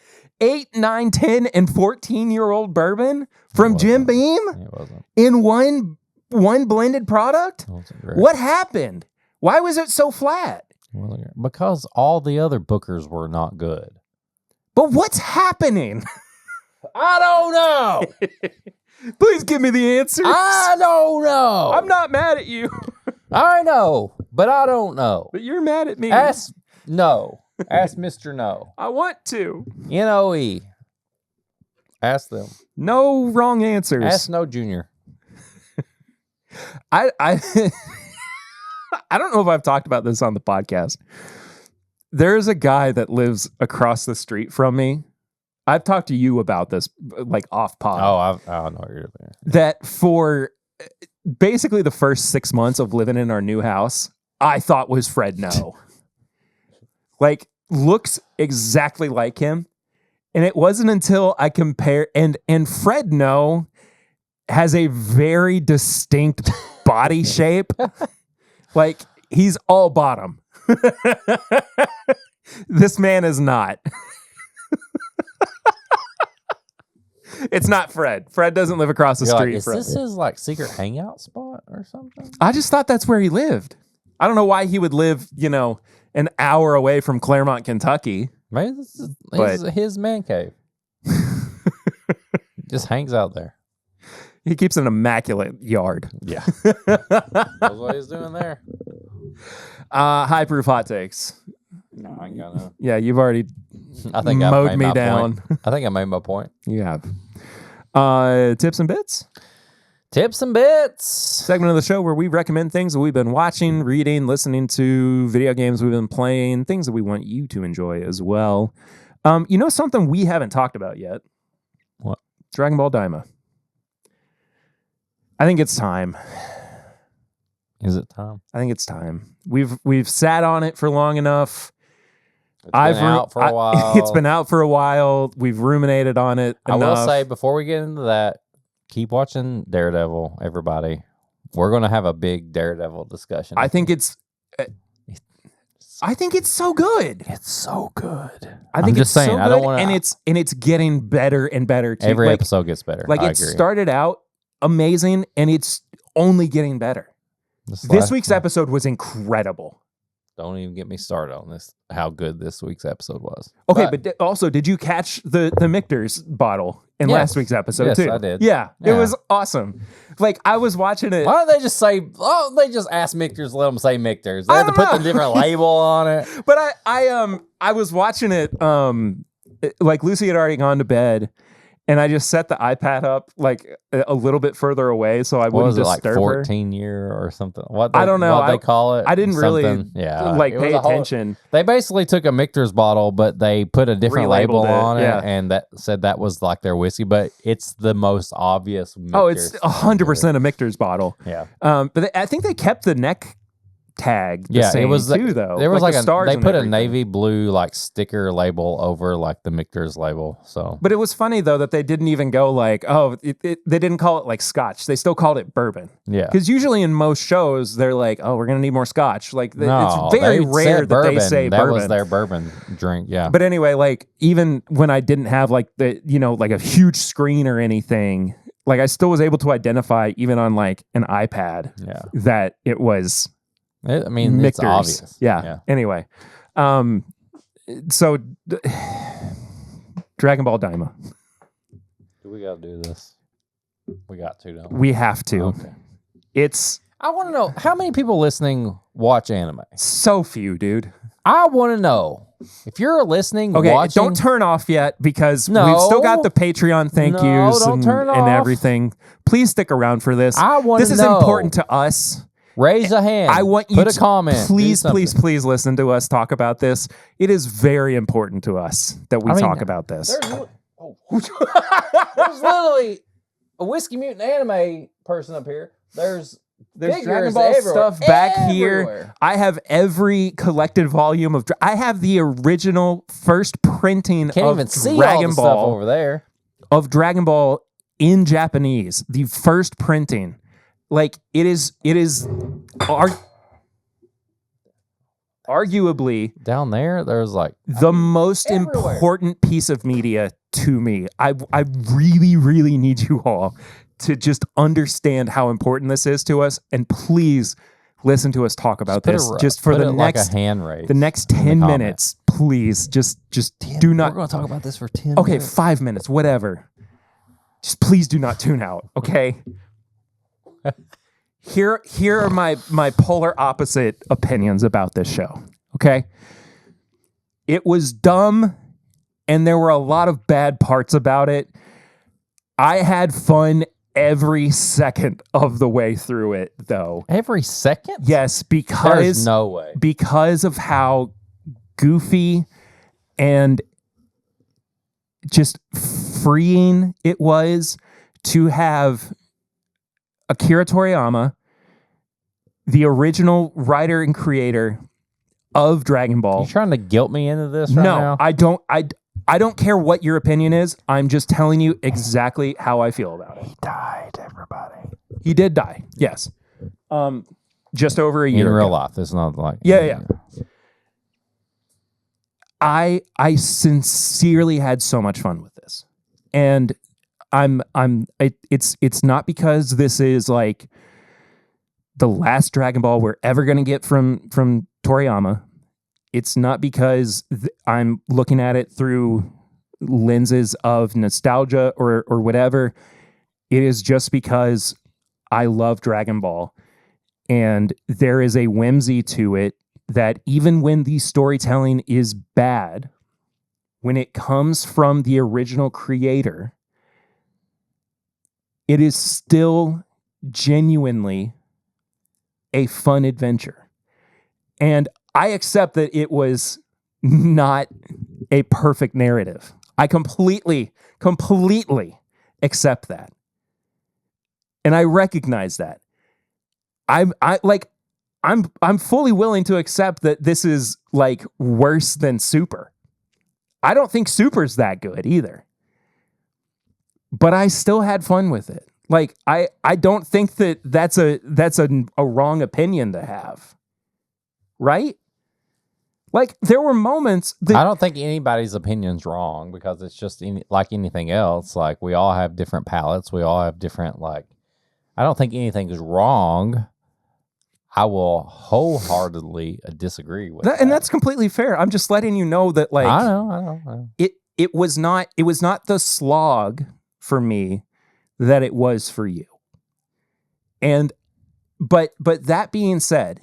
8, 9, 10, and 14-year-old bourbon from Jim Beam It wasn't. in one blended product? What happened? Why was it so flat? Because all the other Bookers were not good. But what's happening? I don't know. Please give me the answers. I don't know. I'm not mad at you. I know, but I don't know. But you're mad at me. Ask Mr. No. I want to. NOE. Ask them. No wrong answers. Ask No Junior. I I don't know if I've talked about this on the podcast. There's a guy that lives across the street from me. I've talked to you about this, like off pod. Oh, I know what you're doing. That for basically the first 6 months of living in our new house, I thought was Fred No. Like, looks exactly like him. And it wasn't until I compare, and Fred No has a very distinct body shape. Like, he's all bottom. This man is not. It's not Fred. Fred doesn't live across the street. Is this his like secret hangout spot or something? I just thought that's where he lived. I don't know why he would live, an hour away from Claremont, Kentucky. Maybe this is his man cave. Just hangs out there. He keeps an immaculate yard. Yeah. That's what he's doing there. High proof hot takes. No, I ain't gonna. Yeah, you've already mowed me down. I think I made my point. You have. Tips and bits? Tips and bits. Segment of the show where we recommend things that we've been watching, reading, listening to, video games we've been playing, things that we want you to enjoy as well. Something we haven't talked about yet? What? Dragon Ball Daima. I think it's time. Is it time? I think it's time. We've sat on it for long enough. It's been out for a while. It's been out for a while. We've ruminated on it enough. I will say, before we get into that, keep watching Daredevil, everybody. We're going to have a big Daredevil discussion. I think it's so good. It's so good. I think it's saying, so good, I don't want to, and it's getting better and better too. Every episode gets better. Like, it started out amazing, and it's only getting better. This week's episode was incredible. Don't even get me started on this, how good this week's episode was. Okay, but also, did you catch the Michter's bottle in last week's episode too? Yes, I did. Yeah, it was awesome. Like, I was watching it. Why don't they just say, they just ask Michter's, let them say Michter's. They have to put the different label on it. But I was watching it like Lucy had already gone to bed, and I just set the iPad up like a little bit further away so I What wouldn't was it, like disturb her. 14-year or something? I don't know. What they call it? I didn't really like it pay was a whole- attention. They basically took a Michter's bottle, but they put a different label Relabeled it, on it, yeah. and that said that was like their whiskey, but it's the most obvious Michter's. Oh, it's 100% a Michter's bottle. Yeah. But I think they kept the neck tag the Yeah, same it was too, though. There was like the stars they and put a everything. navy blue like sticker label over like the Michter's label. So, But it was funny though that they didn't even go like, oh, they didn't call it like Scotch. They still called it bourbon. yeah. Because usually in most shows they're like, oh, we're gonna need more Scotch. Like No, it's very they rare said that they bourbon. say that bourbon. was their bourbon drink. Yeah. But anyway, like even when I didn't have like the like a huge screen or anything, like I still was able to identify even on like an iPad Yeah. that it was. I mean, Michter's. it's obvious. Yeah. Anyway, so Dragon Ball Daima. Do we got to do this? We got to, don't we? We have to. Okay. It's I want to know how many people listening watch anime. so few, dude. I want to know if you're listening, Okay, watching. don't turn off yet because No. we've still got the Patreon thank No, yous don't turn and off. everything. Please stick around for this. I want to know. This is important to us. Raise a hand. I want you put to a comment. Please, do something. please listen to us talk about this. It is very important to us that we I mean, talk about this. There's literally a Whiskey Mutant anime person up here. There's There's figures Dragon Ball everywhere. stuff back here. Everywhere. I have every collected volume of. I have the original first printing Can't of even see all Dragon the stuff Ball over there. in Japanese. The first printing, like it is arguably Down there, there's like the most everywhere. important piece of media to me. I really need you all to just understand how important this is to us, and please listen to us talk about put this a- just for put the it like next a hand raise. the next in the 10 comment. minutes. Please just do not. We're going to talk about this for 10 Okay, minutes. 5 minutes, whatever. Just please do not tune out, okay? Here are my polar opposite opinions about this show, okay? It was dumb, and there were a lot of bad parts about it. I had fun every second of the way through it, though. Every second? Yes, There's because no way. because of how goofy and just freeing it was to have Akira Toriyama, the original writer and creator of Dragon Ball. You trying to guilt me into this right No, now? I don't care what your opinion is. I'm just telling you exactly how I feel about it. He died, everybody. He did die. Yes. Just over a year In real ago. life. It's not like... Yeah. I sincerely had so much fun with this. And it's not because this is like the last Dragon Ball we're ever going to get from Toriyama. It's not because I'm looking at it through lenses of nostalgia or whatever. It is just because I love Dragon Ball, and there is a whimsy to it that even when the storytelling is bad, when it comes from the original creator, it is still genuinely a fun adventure. And I accept that it was not a perfect narrative. I completely accept that. And I recognize that. I'm fully willing to accept that this is like worse than Super. I don't think Super's that good either. But I still had fun with it. Like I don't think that's a wrong opinion to have. Right? Like there were moments that I don't think anybody's opinion's wrong, because it's just like anything else. Like we all have different palates. We all have different, like, I don't think anything is wrong. I will wholeheartedly disagree with that. And that's completely fair. I'm just letting you know that, like, I know. It was not the slog for me that it was for you. And but that being said,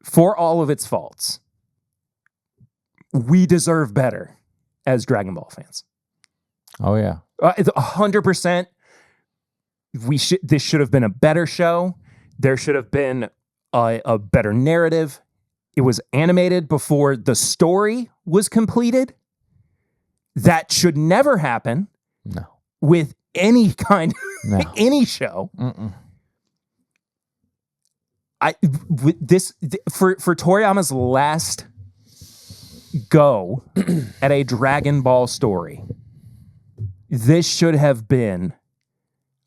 for all of its faults, we deserve better as Dragon Ball fans. Oh yeah, 100%. This should have been a better show. There should have been a better narrative. It was animated before the story was completed. That should never happen. No. With any kind, any show. Mm-mm. For Toriyama's last go at a Dragon Ball story, this should have been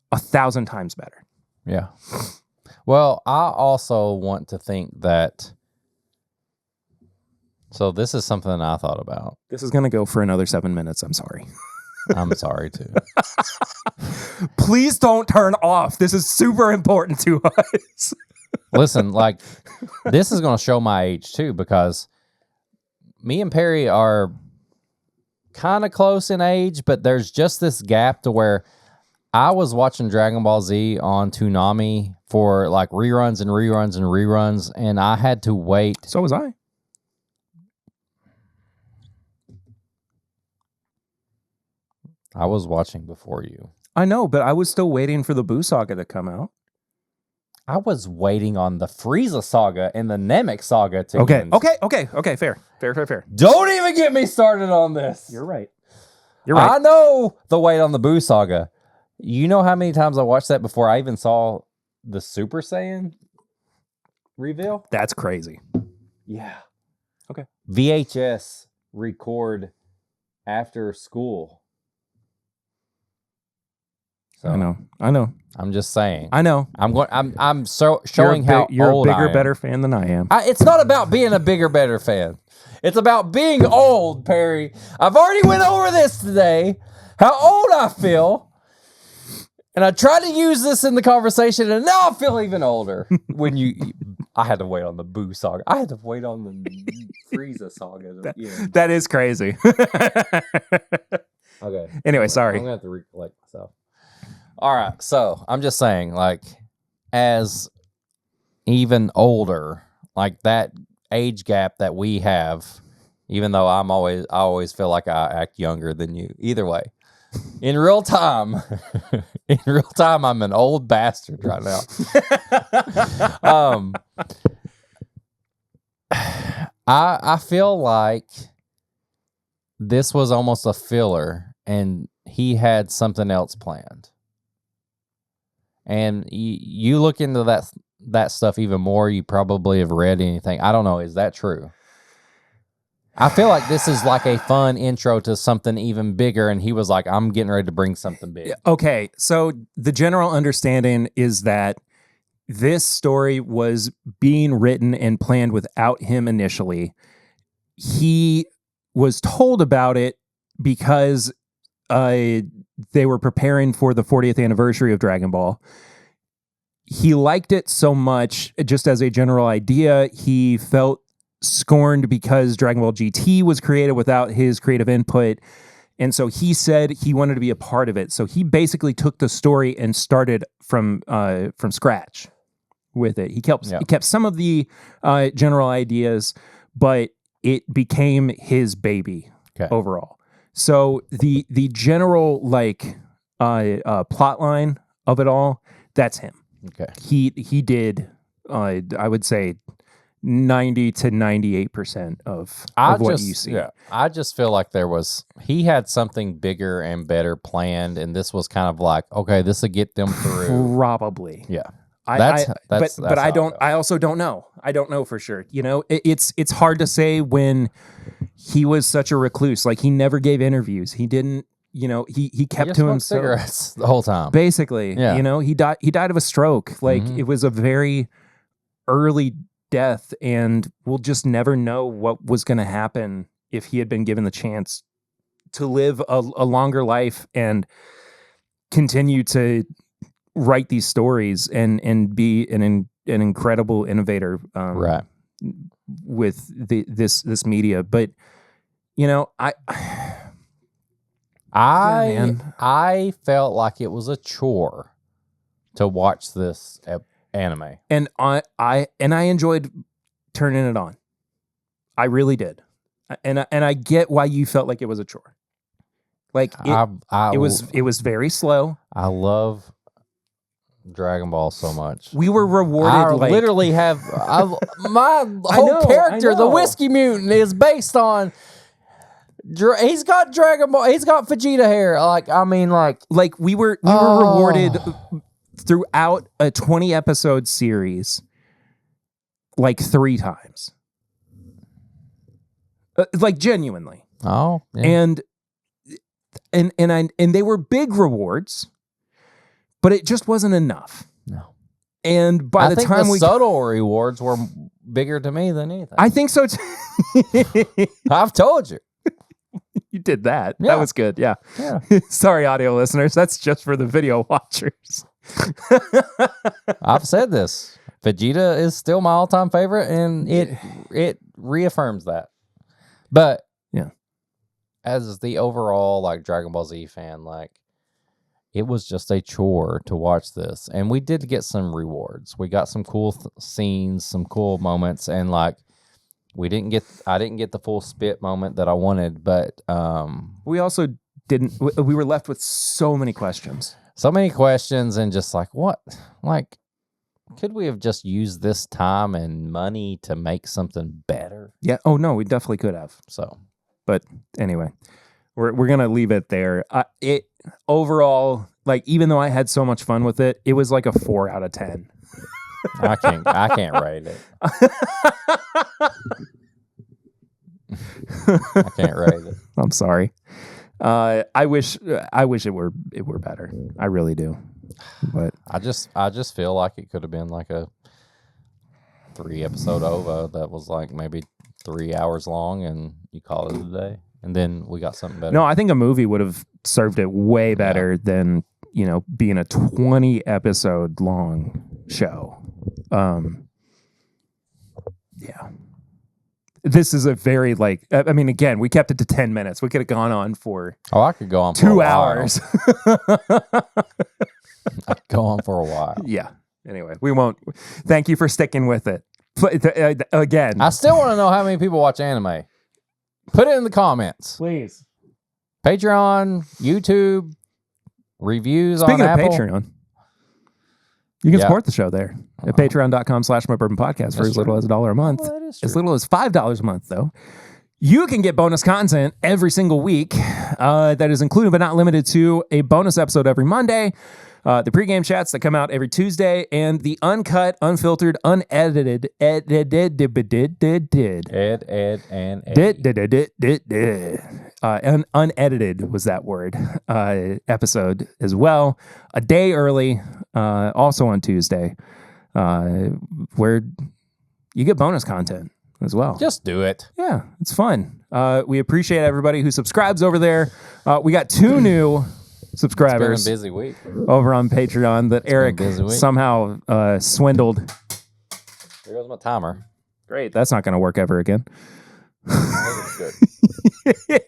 1,000 times better. Yeah. Well, I also want to think that. So this is something I thought about. This is going to go for another 7 minutes. I'm sorry. I'm sorry too. Please don't turn off. This is super important to us. Listen, like, this is going to show my age too, because me and Perry are kind of close in age, but there's just this gap to where I was watching Dragon Ball Z on Toonami for like reruns and reruns and reruns, and I had to wait. So was I. I was watching before you. I know, but I was still waiting for the Buu saga to come out. I was waiting on the Frieza saga and the Namek saga to end. Okay. Fair. Don't even get me started on this. You're right. I know the wait on the Buu saga. You know how many times I watched that before I even saw the Super Saiyan reveal? That's crazy. Yeah. Okay. VHS record after school. So, I know. I'm just saying. I know. I'm showing how you're old a bigger, I am. better fan than I am. It's not about being a bigger, better fan. It's about being old, Perry. I've already went over this today. How old I feel. And I tried to use this in the conversation, and now I feel even older. I had to wait on the Buu saga. I had to wait on the Frieza saga. That is crazy. Okay. Anyway, sorry. I'm going to have to recollect myself. All right. So I'm just saying, like, as even older, like that age gap that we have, even though I always feel like I act younger than you. Either way. In real time, I'm an old bastard right now. I feel like this was almost a filler, and he had something else planned. And you look into that stuff even more. You probably have read anything. I don't know. Is that true? I feel like this is like a fun intro to something even bigger, and he was like, I'm getting ready to bring something big. Okay, so the general understanding is that this story was being written and planned without him initially. He was told about it because they were preparing for the 40th anniversary of Dragon Ball. He liked it so much, just as a general idea, he felt scorned because Dragon Ball GT was created without his creative input. And so he said he wanted to be a part of it. So he basically took the story and started from scratch with it. He kept some of the general ideas, but it became his baby overall. So the general plot line of it all, that's him. Okay. He did I would say 90 to 98% of what you see. Yeah, I just feel like he had something bigger and better planned, and this was kind of like, okay, this will get them through. Probably. Yeah. But I also don't know. I don't know for sure. You know, it's hard to say when he was such a recluse. Like, he never gave interviews. He didn't, he kept to himself cigarettes the whole time. Basically, he died of a stroke. Like, It was a very early death, and we'll just never know what was going to happen if he had been given the chance to live a longer life and continue to write these stories and be an incredible innovator right with this media. But I felt like it was a chore to watch this anime, and I enjoyed turning it on. I really did. and I get why you felt like it was a chore. Like it was very slow. I love Dragon Ball so much. We were rewarded. I like, literally have my whole character, the Whiskey Mutant, is based on. He's got Dragon Ball. He's got Vegeta hair. Like we were rewarded throughout a 20 episode series, like 3 times. Like genuinely. Oh, yeah. And they were big rewards, but it just wasn't enough. No. And by the time the subtle rewards were bigger to me than anything. I think so too. I've told you. You did that. Yeah. That was good. Yeah. Sorry, audio listeners. That's just for the video watchers. I've said this. Vegeta is still my all-time favorite, and it reaffirms that. But yeah, as the overall like Dragon Ball Z fan, like it was just a chore to watch this, and we did get some rewards. We got some cool scenes, some cool moments, and like I didn't get the full spit moment that I wanted, but we also didn't. We were left with so many questions. So many questions, and just like what, like. Could we have just used this time and money to make something better? Yeah. Oh no, we definitely could have. So, but anyway, we're gonna leave it there. It overall, like, even though I had so much fun with it, it was like a 4 out of 10. I can't rate it. I can't rate it. I'm sorry. I wish it were better. I really do. But I just feel like it could have been like a 3-episode OVA that was like maybe 3 hours long, and you call it a day, and then we got something better. No, I think a movie would have served it way better than being a 20 episode long show. Yeah. This is a very again, we kept it to 10 minutes. We could have gone on for I could go on for 2 hours. I could go on for a while. Yeah. Anyway, we won't. Thank you for sticking with it. Again, I still want to know how many people watch anime. Put it in the comments. Please. Patreon, YouTube, reviews Speaking on of Apple. Patreon, you can support the show there at patreon.com/mybourbonpodcast for as little as $1 a month. Well, that is true. As little as $5 a month, though. You can get bonus content every single week. That is included but not limited to a bonus episode every Monday, the pregame chats that come out every Tuesday, and the uncut, unfiltered, unedited, unedited was that word, episode as well, a day early, also on Tuesday, where you get bonus content as well. Just do it. Yeah, it's fun. We appreciate everybody who subscribes over there. We got 2 new subscribers. It's been a busy week over on Patreon that Eric somehow swindled. There goes my timer. Great. That's not going to work ever again. Good.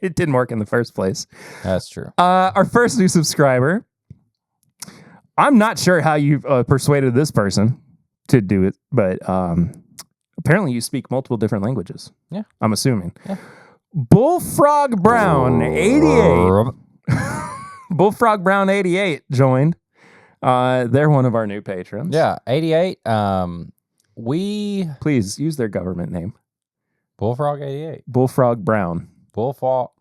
It didn't work in the first place. That's true. Our first new subscriber. I'm not sure how you persuaded this person to do it, but apparently you speak multiple different languages. Yeah. I'm assuming. Yeah. Bullfrog Brown 88. Bullfrog Brown 88 joined. They're one of our new patrons. Yeah, 88. Please use their government name. Bullfrog 88. Bullfrog Brown. Bullfrog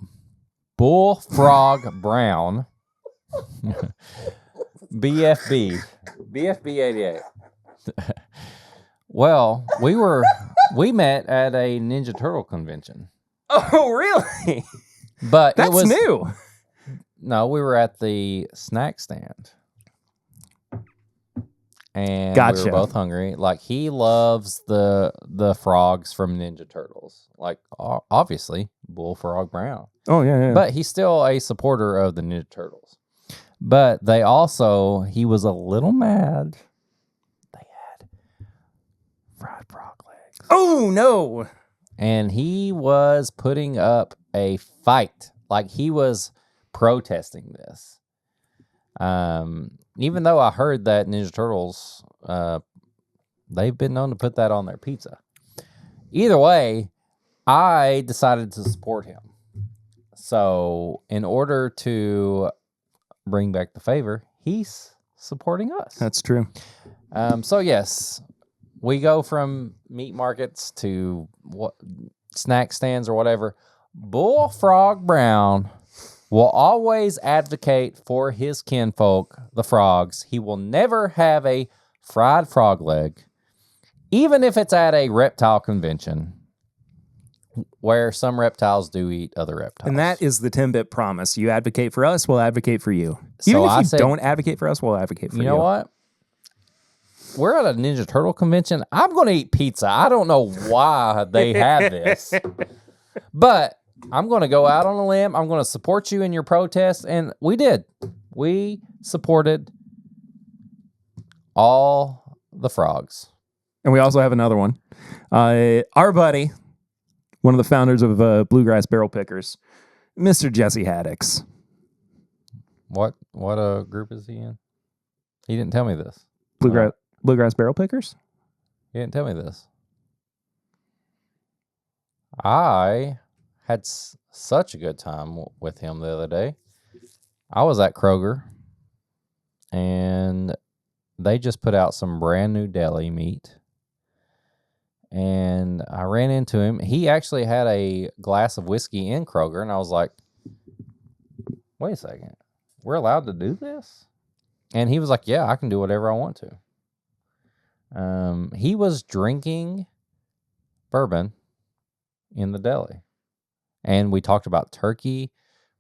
Brown. BFB 88. Well, we met at a Ninja Turtle convention. Oh, really? But that's it was new. No, we were at the snack stand. And gotcha. We were both hungry. Like, he loves the frogs from Ninja Turtles. Like, obviously, Bullfrog Brown. Oh, yeah. But he's still a supporter of the Ninja Turtles. But he was a little mad. They had fried frog legs. Oh, no. And he was putting up a fight. Like, he was protesting this. Even though I heard that Ninja Turtles, they've been known to put that on their pizza. Either way, I decided to support him. So in order to bring back the favor, he's supporting us. That's true. So yes, we go from meat markets to snack stands or whatever. Bullfrog Brown will always advocate for his kinfolk, the frogs. He will never have a fried frog leg, even if it's at a reptile convention where some reptiles do eat other reptiles. And that is the TIMBP promise. You advocate for us, we'll advocate for you. So Even if I you said, don't advocate for us, we'll advocate for you. You know what? We're at a Ninja Turtle convention. I'm going to eat pizza. I don't know why they have this. But I'm going to go out on a limb. I'm going to support you in your protest. And we did. We supported all the frogs. And we also have another one. Our buddy, one of the founders of Bluegrass Barrel Pickers, Mr. Jesse Haddix. What group is he in? He didn't tell me this. Bluegrass Barrel Pickers? He didn't tell me this. I had such a good time with him the other day. I was at Kroger, and they just put out some brand new deli meat. And I ran into him. He actually had a glass of whiskey in Kroger, and I was like, wait a second. We're allowed to do this? And he was like, yeah, I can do whatever I want to. He was drinking bourbon in the deli. And we talked about turkey.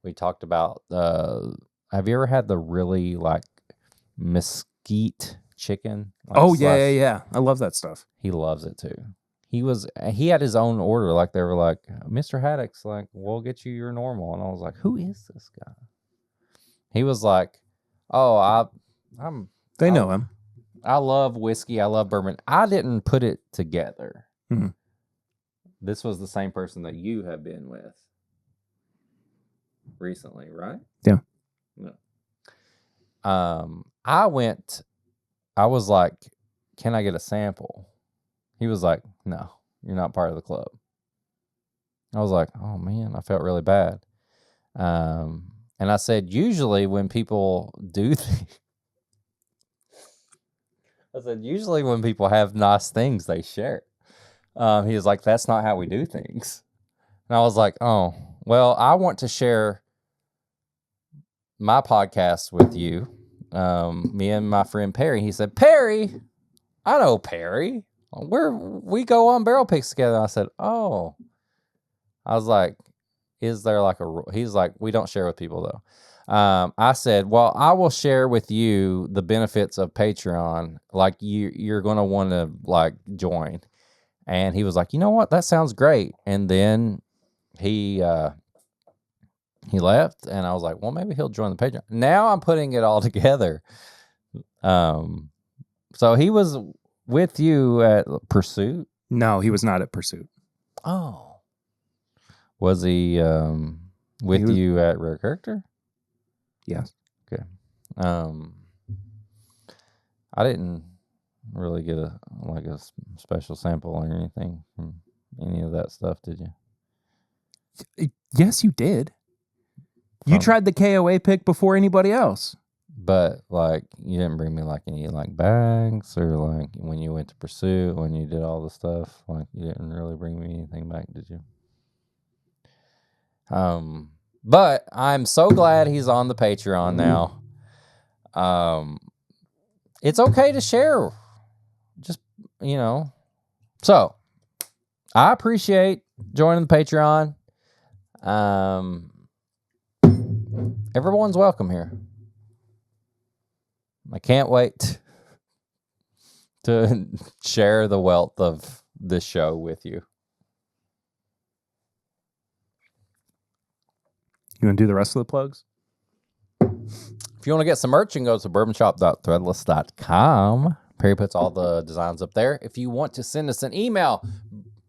We talked about, have you ever had the really mesquite chicken? Yeah. I love that stuff. He loves it too. He had his own order. Like they were like, Mr. Haddix, we'll get you your normal. And I was like, who is this guy? He was like, oh, They know him. I love whiskey. I love bourbon. I didn't put it together. Mm-hmm. This was the same person that you have been with recently, right? Yeah. No. I was like, can I get a sample? He was like, no, you're not part of the club. I was like, oh man, I felt really bad. And I said, usually when people do things, usually when people have nice things, they share it. He was like, that's not how we do things. And I was like, oh, well, I want to share my podcast with you. Me and my friend Perry. He said, Perry, I know Perry. We go on barrel picks together. I said, oh. I was like, is there like a rule? He's like, we don't share with people though. I said, well, I will share with you the benefits of Patreon. Like you're going to want to join. And he was like, you know what? That sounds great. And then he left and I was like, well, maybe he'll join the Patreon. Now I'm putting it all together. So he was with you at Pursuit? No, he was not at Pursuit. Oh. Was he with you at Rare Character? Yes. Okay. I didn't really get a special sample or anything from any of that stuff, did you? Yes, you did. You tried the KOA pick before anybody else. But you didn't bring me any bags or when you went to Pursuit, when you did all the stuff, you didn't really bring me anything back, did you? But I'm so glad he's on the Patreon now. It's okay to share. Just, So, I appreciate joining the Patreon. Everyone's welcome here. I can't wait to share the wealth of this show with you. You want to do the rest of the plugs? If you want to get some merch, you can go to bourbonshop.threadless.com. Perry puts all the designs up there. If you want to send us an email,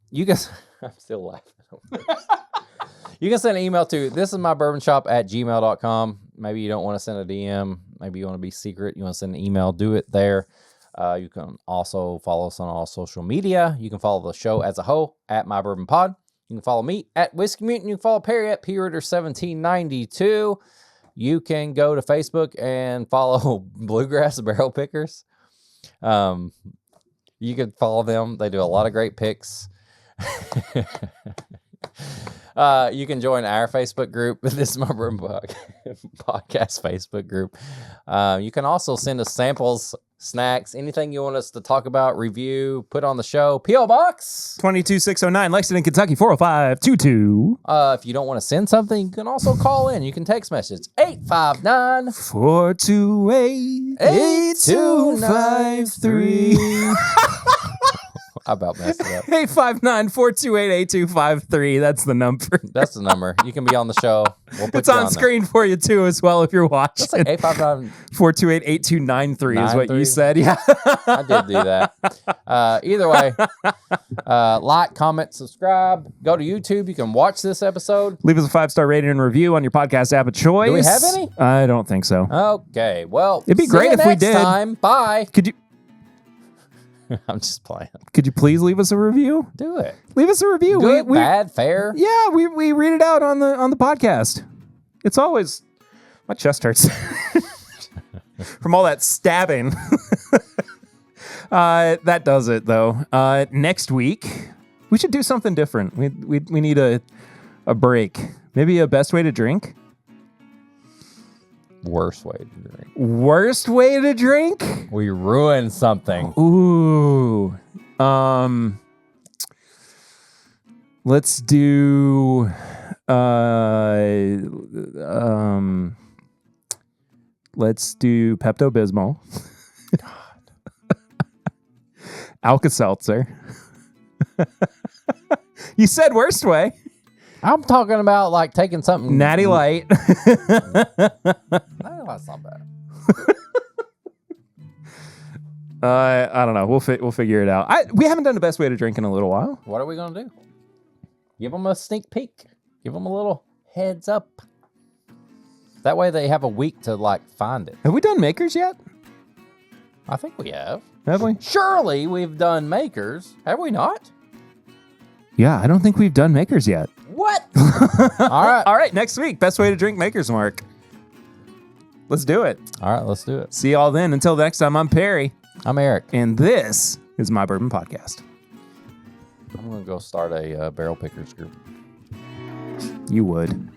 you can... I'm still laughing. You can send an email to thisismybourbonshop@gmail.com. Maybe you don't want to send a DM. Maybe you want to be secret. You want to send an email. Do it there. You can also follow us on all social media. You can follow the show as a whole at My Bourbon Pod. You can follow me at Whiskey Mutant. You can follow Perry at PReader1792. You can go to Facebook and follow Bluegrass Barrel Pickers. You can follow them. They do a lot of great picks. You can join our Facebook group. This is my Bourbon podcast Facebook group. You can also send us samples, snacks, anything you want us to talk about, review, put on the show. P.O. Box 22609, Lexington, Kentucky 40522. If you don't want to send something, you can also call in. You can text message 859 428 8253. I about messed it up. 859-428-8253. That's the number. That's the number. You can be on the show. We'll put It's you on screen for you too as well if you're watching. That's like 859 428-8293 is what you said. Yeah. I did do that. Either way, like, comment, subscribe. Go to YouTube. You can watch this episode. Leave us a 5-star rating and review on your podcast app of choice. Do we have any? I don't think so. Okay. Well, it'd be great if we did. Time. Bye. Could you? I'm just playing. Could you please leave us a review? Do it. Leave us a review. Good, bad, fair. Yeah, we read it out on the podcast. It's always my chest hurts from all that stabbing. That does it though. Next week we should do something different. We need a break. Maybe a best way to drink. Worst way to drink. Worst way to drink? We ruined something. Ooh. Let's do Pepto-Bismol. God. Alka-Seltzer. You said worst way. I'm talking about like taking something. Natty Light. That's not bad. I don't know. We'll figure it out. We haven't done the best way to drink in a little while. What are we gonna do? Give them a sneak peek. Give them a little heads up. That way they have a week to like find it. Have we done makers yet? I think we have. Have we? Surely we've done makers. Have we not? Yeah, I don't think we've done makers yet. What? All right. Next week, best way to drink makers mark. Let's do it. All right, let's do it. See y'all then. Until next time, I'm Perry. I'm Eric. And this is My Bourbon Podcast. I'm going to go start a barrel pickers group. You would.